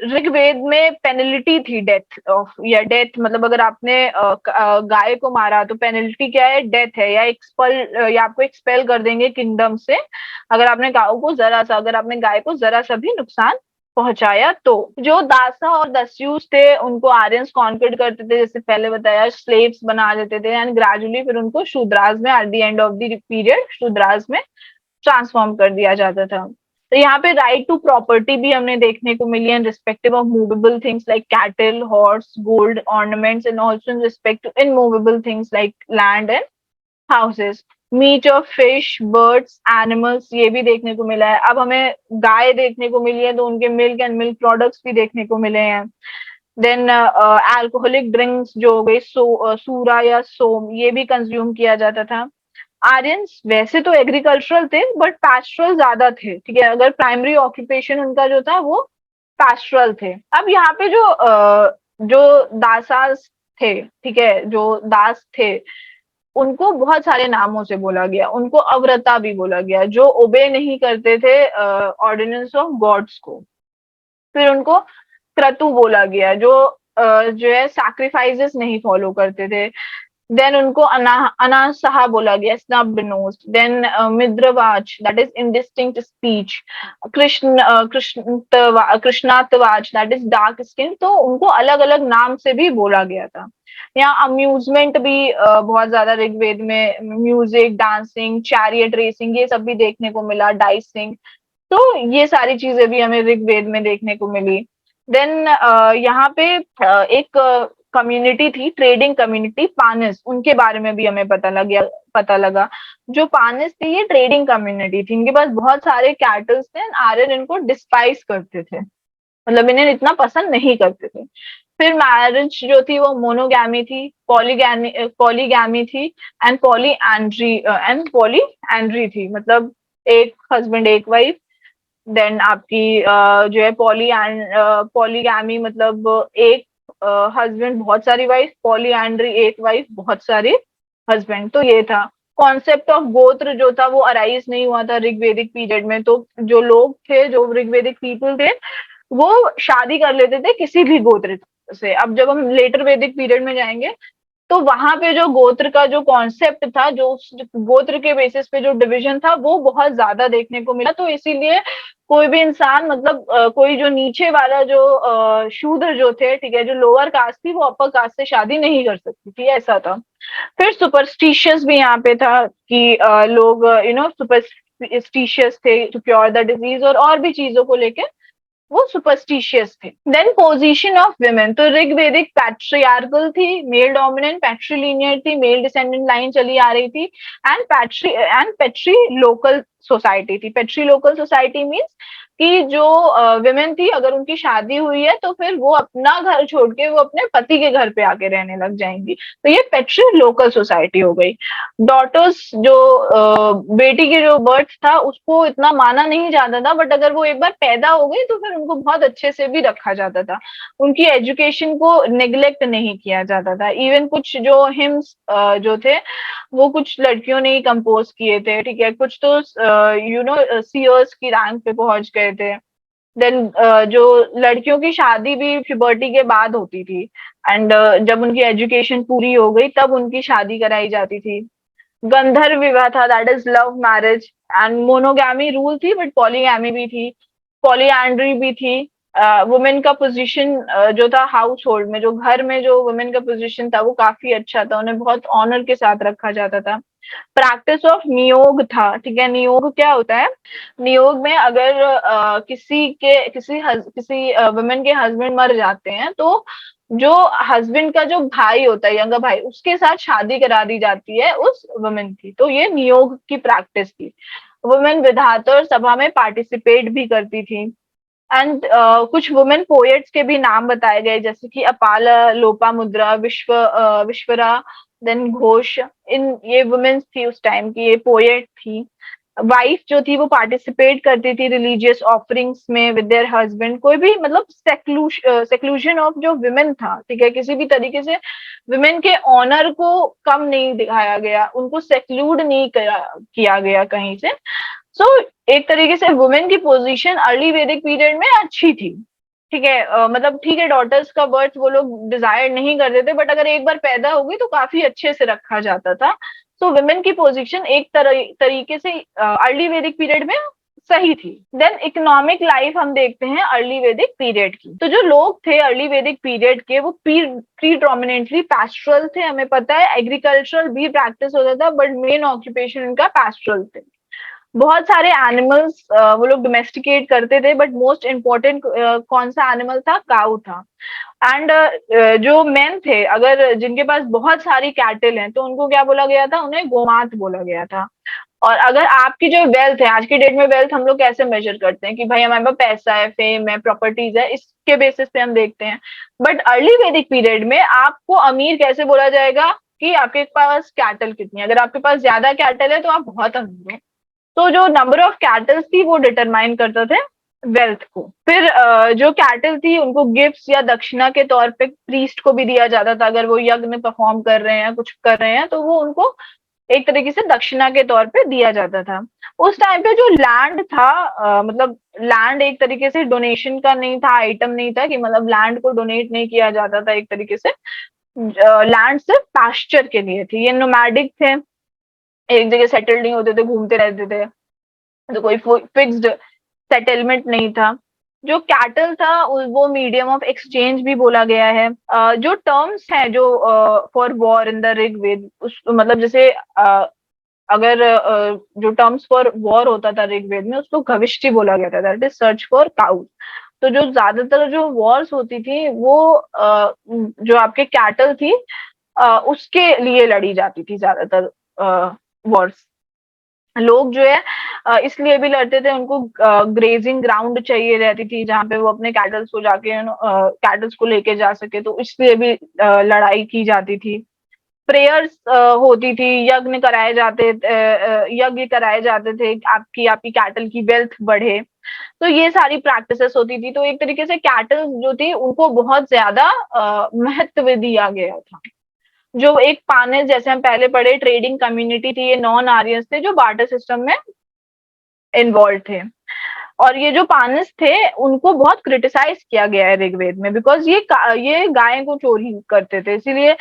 ऋग्वेद में पेनल्टी थी डेथ ऑफ, या डेथ मतलब अगर आपने गाय को मारा तो पेनल्टी क्या है, डेथ है, या एक्सपल, या आपको एक्सपेल कर देंगे किंगडम से अगर आपने गाय को जरा सा, अगर आपने गाय को जरा सा भी नुकसान पहुंचाया तो। जो दासा और दस्यूस थे उनको आर्यंस कॉन्क्रीट करते थे, जैसे पहले बताया, स्लेव्स बना देते थे एंड ग्रेजुअली फिर उनको शूद्रास में at the end of the period Shudras में ट्रांसफॉर्म कर दिया जाता था। तो यहाँ पे राइट टू प्रॉपर्टी भी हमने देखने को मिली in respective of movable things like cattle, horse, gold, ornaments, and also in respect to immovable things like land and houses. Meat of fish, birds, animals, ये भी देखने को मिला है। अब हमें गाय देखने को मिली है तो उनके मिल्क एंड मिल्क प्रोडक्ट्स भी देखने को मिले हैं। देन अल्कोहलिक ड्रिंक्स जो हो गई, सूरा या सोम, ये भी कंज्यूम किया जाता था। आर्यंस वैसे तो एग्रीकल्चरल थे बट पैस्ट्रल ज्यादा थे, ठीक है। अगर प्राइमरी ऑक्यूपेशन उनका जो था वो पैस्ट्रल थे। अब यहाँ पे जो दासास थे, ठीक है, जो दास थे उनको बहुत सारे नामों से बोला गया। उनको अव्रता भी बोला गया, जो ओबे नहीं करते थे ऑर्डिनेंस ऑफ गॉड्स को। फिर उनको क्रतु बोला गया, जो जो है सैक्रिफाइसेस नहीं फॉलो करते थे। देन उनको अनासहा बोला गया, स्नब्ड नोज। देन मिद्रवाच, दैट इज इंडिस्टिंक्ट स्पीच। कृष्णातवाच, दैट इज डार्क स्किन। तो उनको अलग अलग नाम से भी बोला गया था। यहाँ अम्यूजमेंट भी बहुत ज्यादा ऋग्वेद में, म्यूजिक, डांसिंग, चैरियट रेसिंग, ये सब भी देखने को मिला, डाइसिंग। तो ये सारी चीजें भी हमें ऋग्वेद में देखने को मिली। देन यहाँ पे एक कम्युनिटी थी, ट्रेडिंग कम्युनिटी, पानिस, उनके बारे में भी हमें पता लगा। जो पानिस थी, ये ट्रेडिंग कम्युनिटी थी, इनके पास बहुत सारे कैटल्स थे, आर्यन इनको डिस्पाइस करते थे, मतलब इन्हें इतना पसंद नहीं करते थे। फिर मैरिज जो थी वो मोनोगैमी थी, पॉलीगैमी थी, एंड पॉली एंड्री थी, मतलब एक हस्बैंड एक वाइफ। देन आपकी जो है पॉलीगैमी, मतलब एक हस्बैंड बहुत सारी वाइफ, पॉलीएंड्री एक वाइफ बहुत सारे हस्बैंड। तो ये था कॉन्सेप्ट ऑफ गोत्र, जो था वो अराइज नहीं हुआ था ऋग्वेदिक पीरियड में। तो जो लोग थे, जो ऋग्वेदिक पीपल थे, वो शादी कर लेते थे किसी भी गोत्र से। अब जब हम लेटर वैदिक पीरियड में जाएंगे, तो वहां पे जो गोत्र का जो कॉन्सेप्ट था, जो गोत्र के बेसिस पे जो डिवीजन था, वो बहुत ज्यादा देखने को मिला। तो इसीलिए कोई भी इंसान, मतलब कोई जो नीचे वाला जो शूद्र जो थे, ठीक है, जो लोअर कास्ट थी, वो अपर कास्ट से शादी नहीं कर सकती थी, ऐसा था। फिर सुपरस्टिशियस भी यहाँ पे था कि लोग सुपरस्टिशियस थे टू क्योर द डिजीज, और भी चीजों को लेके वो सुपरस्टिशियस थे। देन पोजीशन ऑफ वुमेन, तो ऋग्वेदिक पैट्रियार्कल थी, मेल डोमिनेंट, पैट्रीलिनियर थी, मेल डिसेंडेंट लाइन चली आ रही थी। एंड पेट्री लोकल सोसाइटी थी। पेट्री लोकल सोसाइटी मीन्स कि जो विमेन थी, अगर उनकी शादी हुई है तो फिर वो अपना घर छोड़ के वो अपने पति के घर पे आके रहने लग जाएंगी। तो ये पेट्री लोकल सोसाइटी हो गई। डॉटर्स, जो बेटी के जो बर्थ था, उसको इतना माना नहीं जाता था, बट अगर वो एक बार पैदा हो गई तो फिर उनको बहुत अच्छे से भी रखा जाता था। उनकी एजुकेशन को नेग्लेक्ट नहीं किया जाता था। इवन कुछ जो हिम्स जो थे, वो कुछ लड़कियों ने ही कंपोज किए थे, ठीक है। कुछ तो सीयर्स की रैंक पे पहुंच गए थे। देन जो लड़कियों की शादी भी प्यूबर्टी के बाद होती थी, एंड जब उनकी एजुकेशन पूरी हो गई तब उनकी शादी कराई जाती थी। गंधर्व विवाह था, that is love marriage. And monogamy rule थी, बट पॉलीगैमी भी थी, पॉलीएंड्री भी थी। वुमेन का पोजीशन जो था हाउस होल्ड में, जो घर में जो वुमेन का पोजीशन था, वो काफी अच्छा था, उन्हें बहुत ऑनर के साथ रखा जाता था। प्रैक्टिस ऑफ नियोग था, ठीक है। नियोग क्या होता है? नियोग में अगर किसी वुमेन के हस्बैंड मर जाते हैं, तो जो हस्बैंड का जो भाई होता है, यंगर भाई, उसके साथ शादी करा दी जाती है उस वुमेन की। तो ये नियोग की प्रैक्टिस थी। वुमेन विधातर सभा में पार्टिसिपेट भी करती थी। एंड कुछ वुमेन पोएट्स के भी नाम बताए गए, जैसे कि अपाला, लोपामुद्रा, विश्वरा, देन घोष। ये वुमेन्स थी उस टाइम की, ये पोएट थी। वाइफ जो थी वो पार्टिसिपेट करती थी रिलीजियस ऑफरिंग्स में विद देयर हस्बैंड। कोई भी, मतलब सेक्लूजन ऑफ जो विमेन था, ठीक है, किसी भी तरीके से विमेन के ऑनर को कम नहीं दिखाया गया, उनको सेक्लूड नहीं किया गया कहीं से। सो एक तरीके से वुमेन की पोजीशन अर्ली वैदिक पीरियड में अच्छी थी, ठीक है। मतलब ठीक है, डॉटर्स का बर्थ वो लोग डिजायर नहीं करते थे, बट अगर एक बार पैदा हो गई तो काफी अच्छे से रखा जाता था। सो वुमेन की पोजीशन एक तरीके से अर्ली वैदिक पीरियड में सही थी। देन इकोनॉमिक लाइफ हम देखते हैं अर्ली वैदिक पीरियड की। तो जो लोग थे अर्ली वैदिक पीरियड के, वो प्रीडोमिनेंटली पैस्ट्रल थे। हमें पता है एग्रीकल्चरल भी प्रैक्टिस होता था, बट मेन ऑक्यूपेशन इनका पैस्ट्रल थे। बहुत सारे एनिमल्स वो लोग डोमेस्टिकेट करते थे, बट मोस्ट इम्पोर्टेंट कौन सा एनिमल था? काऊ था। एंड जो मेन थे, अगर जिनके पास बहुत सारी कैटल हैं, तो उनको क्या बोला गया था? उन्हें गोमात बोला गया था। और अगर आपकी जो वेल्थ है, आज की डेट में वेल्थ हम लोग कैसे मेजर करते हैं कि भाई हमारे पास पैसा है, फेम है, प्रॉपर्टीज है, इसके बेसिस पे हम देखते हैं। बट अर्ली वैदिक पीरियड में आपको अमीर कैसे बोला जाएगा? कि आपके पास कैटल कितनी है। अगर आपके पास ज्यादा कैटल है तो आप बहुत अमीर हो। तो जो नंबर ऑफ कैटल्स थी वो डिटरमाइन करते थे वेल्थ को। फिर जो कैटल थी उनको गिफ्ट्स या दक्षिणा के तौर पे प्रीस्ट को भी दिया जाता था। अगर वो यज्ञ में परफॉर्म कर रहे हैं, कुछ कर रहे हैं, तो वो उनको एक तरीके से दक्षिणा के तौर पे दिया जाता था। उस टाइम पे जो लैंड था, मतलब लैंड एक तरीके से डोनेशन का नहीं था, आइटम नहीं था कि मतलब लैंड को डोनेट नहीं किया जाता था एक तरीके से। लैंड सिर्फ पास्चर के लिए थी, ये नोमैडिक थे, एक जगह सेटल्ड नहीं होते थे, घूमते रहते थे, तो कोई फिक्स्ड सेटलमेंट नहीं था। जो कैटल था वो मीडियम ऑफ एक्सचेंज भी बोला गया है। जो टर्म्स हैं जो for war in the Rigveda, उस मतलब जैसे अगर जो टर्म्स फॉर वॉर होता था ऋग्वेद में, उसको भविष्य बोला गया था, that is search for cows. तो जो ज्यादातर जो वॉर्स होती थी वो जो आपके कैटल थी उसके लिए लड़ी जाती थी ज्यादातर वॉर्स। लोग जो है इसलिए भी लड़ते थे, उनको ग्रेजिंग ग्राउंड चाहिए रहती थी जहां पे वो अपने कैटल्स को जाके कैटल्स को लेके जा सके, तो इसलिए भी लड़ाई की जाती थी। प्रेयर्स होती थी, यज्ञ कराए जाते थे आपकी आपकी कैटल की वेल्थ बढ़े। तो ये सारी प्रैक्टिसेस होती थी। तो एक तरीके से कैटल जो थी उनको बहुत ज्यादा महत्व दिया गया था। जो एक पाने जैसे हम पहले पढ़े ट्रेडिंग कम्युनिटी थी, ये नॉन आर्यंस थे जो बार्टर सिस्टम में इन्वॉल्व थे। और ये जो पानस थे उनको बहुत क्रिटिसाइज किया गया है ऋग्वेद में, बिकॉज ये गाय को चोरी करते थे, इसीलिए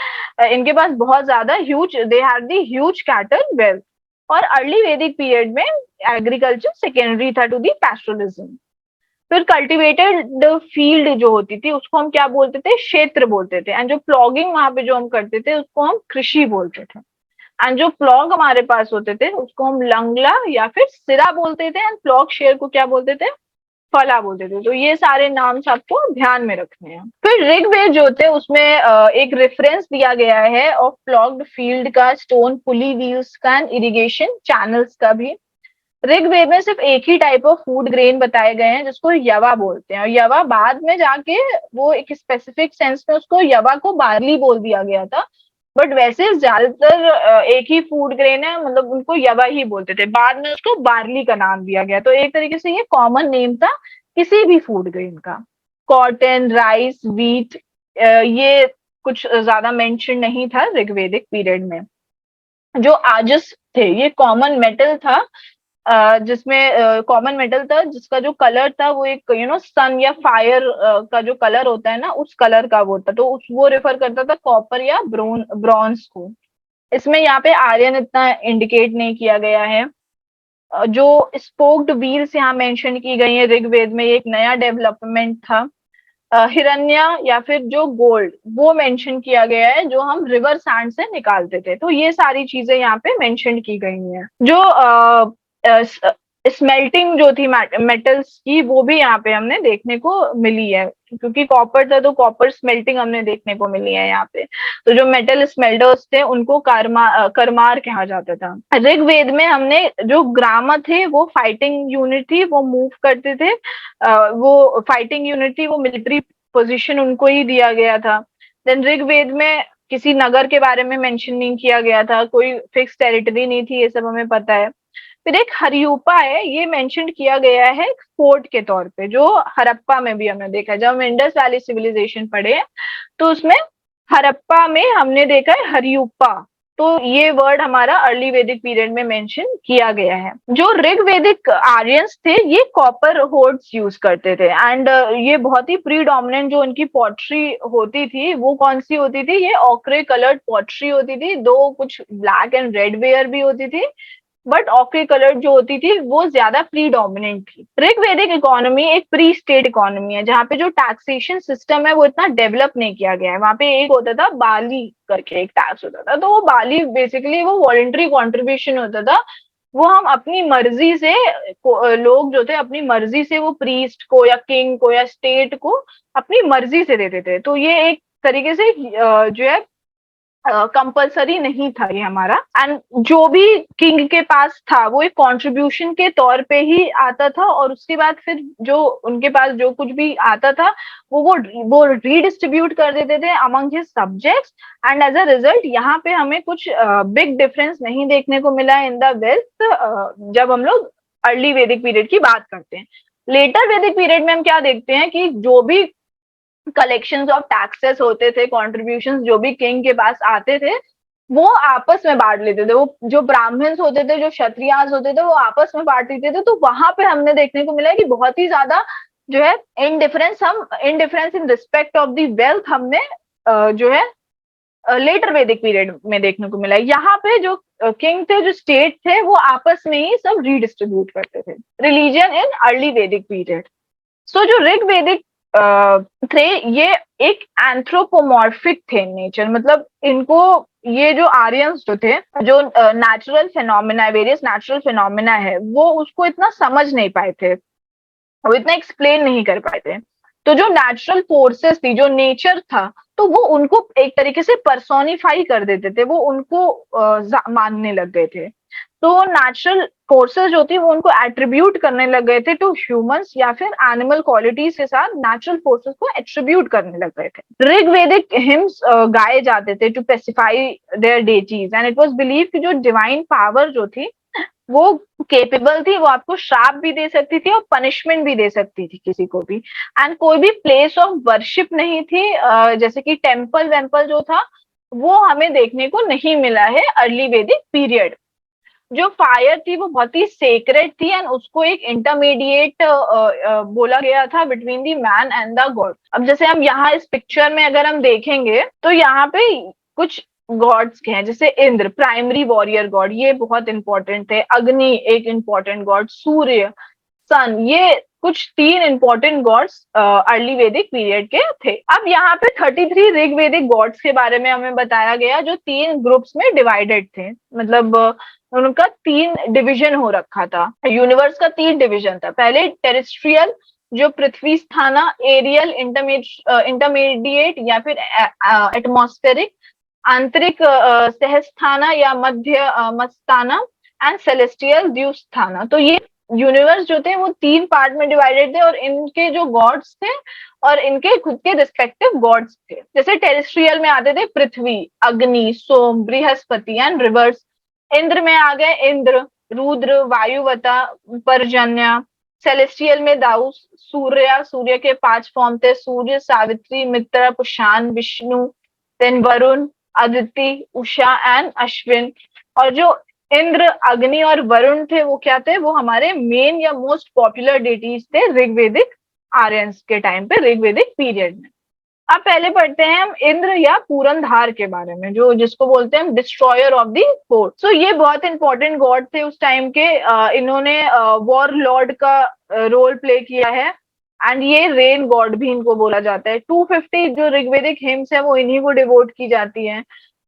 इनके पास बहुत ज्यादा huge, they had the huge cattle wealth. और अर्ली वैदिक पीरियड में एग्रीकल्चर सेकेंडरी था टू दी पैस्टोरलिज्म। फिर कल्टिवेटेड फील्ड जो होती थी उसको हम क्या बोलते थे, क्षेत्र बोलते थे। एंड जो प्लॉगिंग वहां पे जो हम करते थे उसको हम कृषि बोलते थे। एंड जो प्लॉग हमारे पास होते थे उसको हम लंगला या फिर सिरा बोलते थे। एंड प्लॉग शेयर को क्या बोलते थे, फला बोलते थे। तो ये सारे नाम आपको ध्यान में रखने हैं। फिर ऋग्वेद जो थे उसमें एक रेफरेंस दिया गया है ऑफ प्लॉग्ड फील्ड का, स्टोन पुली व्हील्स का एंड इरिगेशन चैनल्स का भी। ऋग्वेद में सिर्फ एक ही टाइप ऑफ फूड ग्रेन बताए गए हैं जिसको यवा बोलते हैं, और यवा बाद में जाके वो एक स्पेसिफिक सेंस में उसको यवा को बार्ली बोल दिया गया था। बट वैसे ज्यादातर एक ही फूड ग्रेन है, मतलब उनको यवा ही बोलते थे, बाद में उसको बार्ली का नाम दिया गया। तो एक तरीके से ये कॉमन नेम था किसी भी फूड ग्रेन का। कॉटन, राइस, व्हीट, ये कुछ ज्यादा मेंशन नहीं था ऋग्वेदिक पीरियड में। जो आजस थे ये कॉमन मेटल था, जिसमें कॉमन मेटल था जिसका जो कलर था वो एक सन या फायर का जो कलर होता है ना, उस कलर का वो था। तो उस वो रेफर करता था कॉपर या ब्रॉन्ज को। इसमें यहाँ पे आयरन इतना इंडिकेट नहीं किया गया है। जो स्पोक्ड व्हील्स यहाँ मेंशन की गई है ऋग्वेद में, ये एक नया डेवलपमेंट था। हिरण्य या फिर जो गोल्ड वो मेंशन किया गया है जो हम रिवर सैंड से निकालते थे। तो ये सारी चीजें यहाँ पे मेंशन की गई हैं। जो स्मेल्टिंग जो थी मेटल्स की वो भी यहाँ पे हमने देखने को मिली है, क्योंकि कॉपर था तो कॉपर स्मेल्टिंग हमने देखने को मिली है यहाँ पे। तो जो मेटल स्मेल्टर्स थे उनको करमार कहा जाता था। ऋग्वेद में हमने जो ग्रामर थे वो फाइटिंग यूनिट थी, वो मूव करते थे। वो फाइटिंग यूनिट थी, वो मिलिट्री पोजीशन उनको ही दिया गया था। देन ऋग्वेद में किसी नगर के बारे में मेंशन नहीं किया गया था, कोई फिक्स टेरिटरी नहीं थी, ये सब हमें पता है। फिर एक हरियूपा है, ये मेंशन किया गया है फोर्ट के तौर पे, जो हड़प्पा में भी हमने देखा है। जब हम इंडस वैली सिविलाइजेशन पढ़े तो उसमें हड़प्पा में हमने देखा है हरियूपा। तो ये वर्ड हमारा अर्ली वैदिक पीरियड में मेंशन किया गया है। जो ऋग्वेदिक आर्यंस थे ये कॉपर होर्ड्स यूज करते थे। एंड ये बहुत ही प्रीडोमिनेंट जो उनकी पॉटरी होती थी वो कौन सी होती थी, ये ऑक्रे कलर्ड पॉटरी होती थी। दो कुछ ब्लैक एंड रेड वेयर भी होती थी, बट ऑक्रे कलर जो होती थी वो ज्यादा प्रीडोमिनेंट थी। ऋग्वेदिक इकोनॉमी एक प्री स्टेट इकोनॉमी है जहाँ पे जो टैक्सेशन सिस्टम है वो इतना डेवलप नहीं किया गया है। वहां पे एक होता था बाली करके, एक टैक्स होता था। तो वो बाली बेसिकली वो वॉलंटरी कॉन्ट्रीब्यूशन होता था। वो हम अपनी मर्जी से लोग जो थे अपनी मर्जी से वो प्रीस्ट को या किंग को या स्टेट को अपनी मर्जी से देते थे। तो ये एक तरीके से जो है कंपलसरी नहीं था ये हमारा। एंड जो भी किंग के पास था वो एक कंट्रीब्यूशन के तौर पे ही आता था, और उसके बाद फिर जो उनके पास जो कुछ भी आता था वो रीडिस्ट्रीब्यूट कर देते थे among his subjects. And as a result यहाँ पे हमें कुछ बिग डिफरेंस नहीं देखने को मिला इन द वेल्थ, जब हम लोग अर्ली वैदिक पीरियड की बात करते हैं। लेटर वैदिक पीरियड में हम क्या देखते हैं कि जो भी कलेक्शंस ऑफ टैक्सेस होते थे, कॉन्ट्रीब्यूशन जो भी किंग के पास आते थे, वो आपस में बांट लेते थे, वो जो ब्राह्मण्स होते थे, जो क्षत्रियास होते थे, वो आपस में बांट लेते थे। तो वहां पे हमने देखने को मिला है कि बहुत ही ज्यादा जो है indifference in respect of the wealth हमने जो है लेटर वैदिक पीरियड में देखने को मिला है। यहाँ पे जो किंग थे, जो स्टेट थे, वो आपस में ही सब रीडिस्ट्रीब्यूट करते थे। Religion in early Vedic period. सो जो ऋग वैदिक थे, ये एक एंथ्रोपोमॉर्फिक थे नेचर, मतलब इनको, ये जो आर्यंस जो थे, जो natural phenomena, various natural phenomena है, वो उसको इतना समझ नहीं पाए थे, वो इतना एक्सप्लेन नहीं कर पाए थे। तो जो नेचुरल फोर्सेस थी, जो नेचर था, तो वो उनको एक तरीके से पर्सोनिफाई कर देते थे, वो उनको मानने लग गए थे। तो नेचुरल फोर्सेस जो थी, वो उनको एट्रीब्यूट करने लग गए थे टू ह्यूमंस, या फिर एनिमल क्वालिटीज के साथ नेचुरल फोर्सेस को एट्रीब्यूट करने लग गए थे। ऋग्वेदिक हिम्स गाए जाते थे to specify their deities, and it was believe कि जो डिवाइन पावर जो थी, वो केपेबल थी, वो आपको श्राप भी दे सकती थी और पनिशमेंट भी दे सकती थी किसी को भी। एंड कोई भी प्लेस ऑफ वर्शिप नहीं थी, जैसे कि टेम्पल वेम्पल जो था, वो हमें देखने को नहीं मिला है अर्ली वैदिक पीरियड। जो फायर थी, वो बहुत ही सेक्रेट थी, एंड उसको एक इंटरमीडिएट बोला गया था between the man and the God. अब जैसे हम यहाँ इस पिक्चर में अगर हम देखेंगे, तो यहाँ पे कुछ गॉड्स के हैं, जैसे इंद्र, प्राइमरी वॉरियर गॉड, ये बहुत इंपॉर्टेंट थे। अग्नि एक इंपॉर्टेंट गॉड, सूर्य, सन, ये कुछ तीन important God's early Vedic period के थे। अब यहाँ पे 33 ऋग्वेदिक गॉड्स के बारे में हमें बताया गया, जो तीन ग्रुप्स में डिवाइडेड थे, मतलब उनका तीन डिवीजन हो रखा था। यूनिवर्स का तीन डिवीजन था। पहले टेरेस्ट्रियल, जो पृथ्वी स्थाना, एरियल, इंटरमीडिएट या फिर एटमॉस्फेरिक, आंतरिक सहस्थाना या मध्य मस्ताना, एंड सेलेस्टियल द्यूस्थाना। तो ये यूनिवर्स जो थे, वो तीन पार्ट में डिवाइडेड थे, और इनके जो गॉड्स थे, और इनके खुद के रिस्पेक्टिव गॉड्स थे। जैसे टेरेस्ट्रियल में आते थे पृथ्वी, अग्नि, सोम, बृहस्पति एंड रिवर्स। इंद्र में आ गए इंद्र, रुद्र, वायुवता, पर्जन्य। सेलेस्टियल में दाऊ, सूर्य, सूर्य के पांच फॉर्म थे, सूर्य, सावित्री, मित्र, पुषान, विष्णु, देन वरुण, अदिति, उषा एंड अश्विन। और जो इंद्र, अग्नि और वरुण थे, वो क्या थे, वो हमारे मेन या मोस्ट पॉपुलर डेटीज थे ऋग्वेदिक आर्यंस के टाइम पे, ऋग्वेदिक पीरियड में। अब पहले पढ़ते हैं हम इंद्र या पूरनधार के बारे में, जो जिसको बोलते हैं डिस्ट्रॉयर ऑफ दी फोर्ट। सो ये बहुत इंपॉर्टेंट गॉड थे उस टाइम के। इन्होंने वॉर लॉर्ड का रोल प्ले किया है, एंड ये रेन गॉड भी इनको बोला जाता है। 250 जो ऋग्वेदिक हिम्स है, वो इन्हीं को डिवोट की जाती है।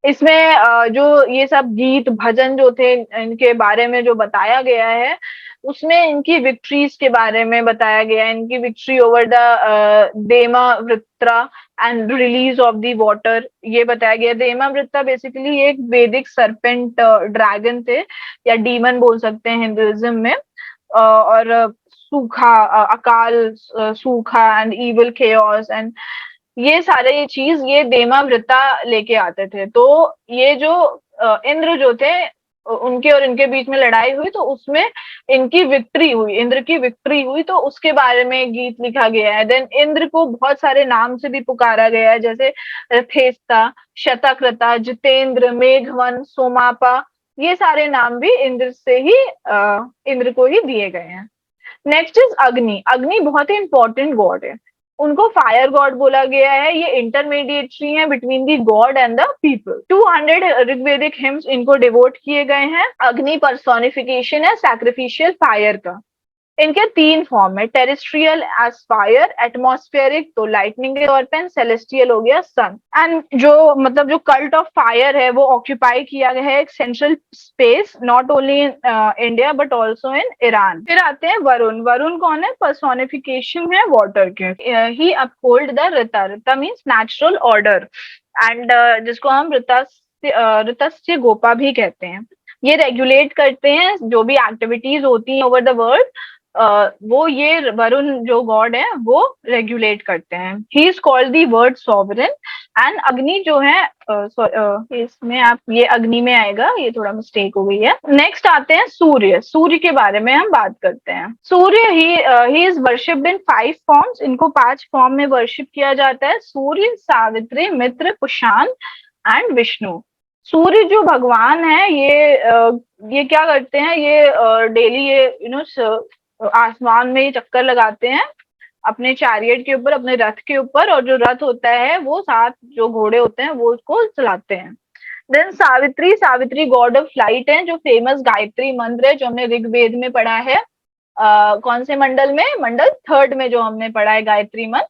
इसमें जो ये सब गीत भजन जो थे, इनके बारे में जो बताया गया है, उसमें इनकी विक्ट्रीज के बारे में बताया गया है। इनकी victory over the demon Vritra and release of the water, ये बताया गया। देमा वृत्ता बेसिकली एक वैदिक सरपेंट ड्रैगन थे, या डीमन बोल सकते हैं हिंदुइज्म में। और सूखा, अकाल, सूखा एंड इविल केओस, एंड ये सारे ये चीज, ये देमावृता लेके आते थे। तो ये जो इंद्र जो थे, उनके और इनके बीच में लड़ाई हुई, तो उसमें इनकी विक्ट्री हुई, इंद्र की विक्ट्री हुई, तो उसके बारे में गीत लिखा गया है। देन इंद्र को बहुत सारे नाम से भी पुकारा गया है, जैसे रथेस्ता, शतक्रता, जितेंद्र, मेघवन, सोमापा। ये सारे नाम भी इंद्र से ही इंद्र को ही दिए गए हैं। नेक्स्ट इज अग्नि। अग्नि बहुत ही इंपॉर्टेंट गॉड है। उनको फायर गॉड बोला गया है। ये इंटरमीडिएटरी है between the God and the people. 200 Rigvedic hymns इनको डिवोट किए गए हैं। अग्नि पर्सोनिफिकेशन है सैक्रिफिशियल फायर का। इनके तीन फॉर्म है, टेरेस्ट्रियल एज फायर, एटमॉस्फेरिक तो लाइटनिंग के तौर पे, सेलेस्टियल हो गया सन। एंड जो मतलब जो कल्ट ऑफ फायर है, वो ऑक्यूपाई किया गया है एक central space, not only in India but also in Iran. फिर आते हैं वरुण। वरुण कौन है? पर्सोनिफिकेशन है वाटर के। He uphold the Rita. Rita means natural order, and जिसको हम ऋतस्य गोपा भी कहते हैं। ये रेगुलेट करते हैं जो भी एक्टिविटीज होती हैं ओवर द वर्ल्ड, वो ये वरुण जो गॉड है, वो रेगुलेट करते हैं। He is called the word sovereign. And अग्नि जो है, इसमें आप, ये अग्नि में आएगा, ये थोड़ा मिस्टेक हो गई है। नेक्स्ट आते हैं सूर्य। सूर्य के बारे में हम बात करते हैं। Surya he is worshipped in 5 forms. इनको 5 फॉर्म में वर्शिप किया जाता है, सूर्य, सावित्री, मित्र, पुषान एंड विष्णु। सूर्य जो भगवान है ये क्या करते हैं, ये डेली ये आसमान में ये चक्कर लगाते हैं अपने चैरियट के ऊपर, अपने रथ के ऊपर, और जो रथ होता है वो 7 जो घोड़े होते हैं वो उसको चलाते हैं। Then Savitri, Savitri god of light है, जो फेमस गायत्री मंत्र है जो हमने ऋग्वेद में पढ़ा है। कौन से मंडल में, मंडल 3 में जो हमने पढ़ा है गायत्री मंत्र,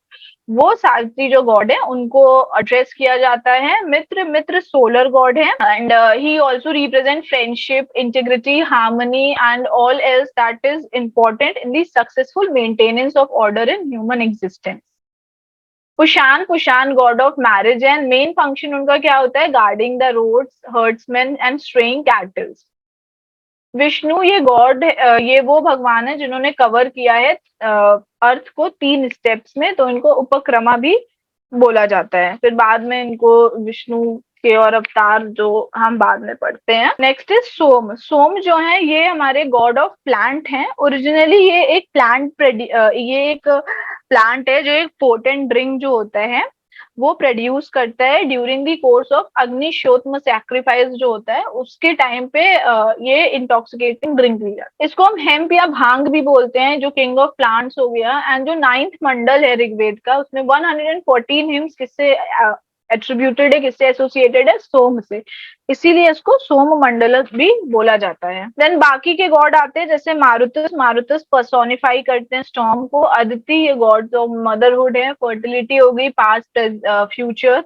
वो सावित्री जो गॉड है उनको एड्रेस किया जाता है। मित्र, मित्र सोलर गॉड है, and he also represent friendship, integrity, harmony and all else that is important in the successful maintenance of order in human existence. Kushan, Kushan god of marriage and main function उनका क्या होता है, guarding the roads, herdsman and straying cattles. Vishnu, ये god, ये वो भगवान है जिन्होंने कवर किया है अर्थ को 3 स्टेप्स में, तो इनको उपक्रमा भी बोला जाता है। फिर बाद में इनको विष्णु के और अवतार जो हम बाद में पढ़ते हैं। नेक्स्ट इज सोम। सोम जो है ये हमारे गॉड ऑफ प्लांट हैं। ओरिजिनली ये एक ये एक प्लांट है जो एक पोटेंट ड्रिंक जो होता है वो प्रोड्यूस करता है during the course of Agnishtoma sacrifice जो होता है उसके टाइम पे ये इंटॉक्सिकेटिंग ड्रिंक ली जाती है। इसको हम हेम्प या भांग भी बोलते हैं, जो किंग ऑफ प्लांट्स हो गया। एंड जो 9th मंडल है ऋग्वेद का, उसमें 114 हिम्स किससे एट्रीब्यूटेड है, किससे एसोसिएटेड है, सोम से, इसीलिए इसको सोम मंडल भी बोला जाता है। देन बाकी के गॉड आते हैं, जैसे मारुतस, मारुतस पर्सोनिफाई करते हैं स्टॉर्म को। अदिति, ये गॉड ऑफ मदरहुड है, फर्टिलिटी हो गई, पास्ट, फ्यूचर,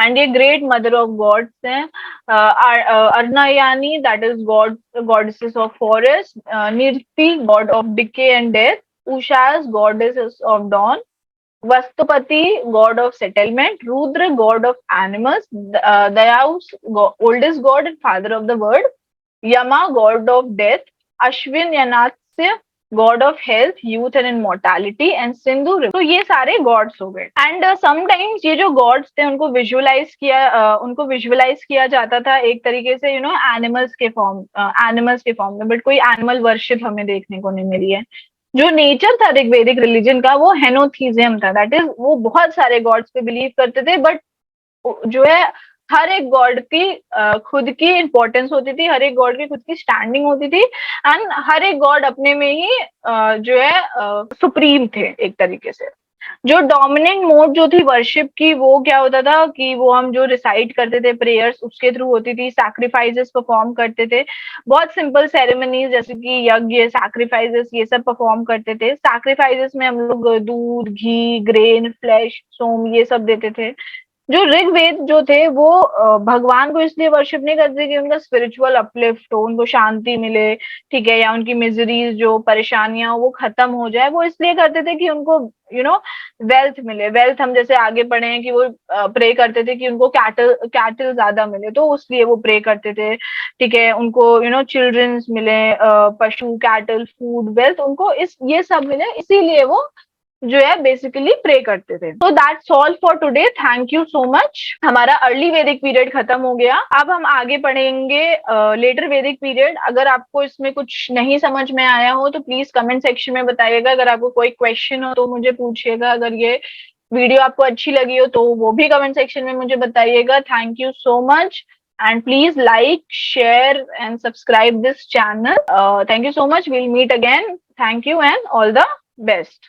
एंड ये ग्रेट मदर ऑफ गॉड्स हैं। Aranyani, that is god, goddesses of forest. Nirriti, god of decay and death. Ushas, goddesses of dawn. Vastospati, god of settlement. Rudra, god of animals. Dyaus, oldest god and father of the world. Yama, god of death. Ashwin यनात्स्य, god of health, youth and immortality. And Sindhu, तो ये सारे God's हो गए। And sometimes ये जो God's थे उनको विजुअलाइज किया जाता था एक तरीके से एनिमल्स के फॉर्म में, बट कोई एनिमल वर्शिप हमें देखने को नहीं मिली है। जो नेचर था ऋग्वेदिक रिलीजन का वो हेनोथीजियम था, दैट इज वो बहुत सारे गॉड्स पे बिलीव करते थे, बट जो है हर एक गॉड की खुद की इंपॉर्टेंस होती थी, हर एक गॉड की खुद की स्टैंडिंग होती थी, एंड हर एक गॉड अपने में ही जो है सुप्रीम थे एक तरीके से। जो डोमिनेंट मोड जो थी वर्शिप की, वो क्या होता था कि वो हम जो रिसाइट करते थे प्रेयर्स उसके थ्रू होती थी, सैक्रिफाइसेस परफॉर्म करते थे, बहुत सिंपल सेरेमनीज जैसे कि यज्ञ, सैक्रिफाइसेस, ये सब परफॉर्म करते थे। सैक्रिफाइसेस में हम लोग दूध, घी, ग्रेन, फ्लैश, सोम ये सब देते थे। जो ऋग्वेद जो थे वो भगवान को इसलिए वर्शिप नहीं करते कि उनका स्पिरिचुअल अपलिफ्ट हो, उनको शांति मिले, ठीक है, या उनकी मिजरीज जो परेशानियां हो वो खत्म हो जाए, वो इसलिए करते थे कि उनको वेल्थ मिले। वेल्थ हम जैसे आगे पढ़े हैं कि वो प्रे करते थे कि उनको कैटल कैटल ज्यादा मिले, तो उसलिए वो प्रे करते थे, ठीक है, उनको चिल्ड्रंस मिले, पशु, कैटल, फूड, वेल्थ, उनको इस ये सब मिले, इसीलिए वो जो है बेसिकली प्रे करते थे। तो that's all for today, thank you so much. हमारा अर्ली वैदिक पीरियड खत्म हो गया, अब हम आगे पढ़ेंगे लेटर वैदिक पीरियड। अगर आपको इसमें कुछ नहीं समझ में आया हो तो प्लीज कमेंट सेक्शन में बताइएगा। अगर आपको कोई क्वेश्चन हो तो मुझे पूछिएगा। अगर ये वीडियो आपको अच्छी लगी हो तो वो भी कमेंट सेक्शन में मुझे बताइएगा। Thank you so much, and please like, share and subscribe this channel. Thank you so much, we'll meet again. Thank you and all the best.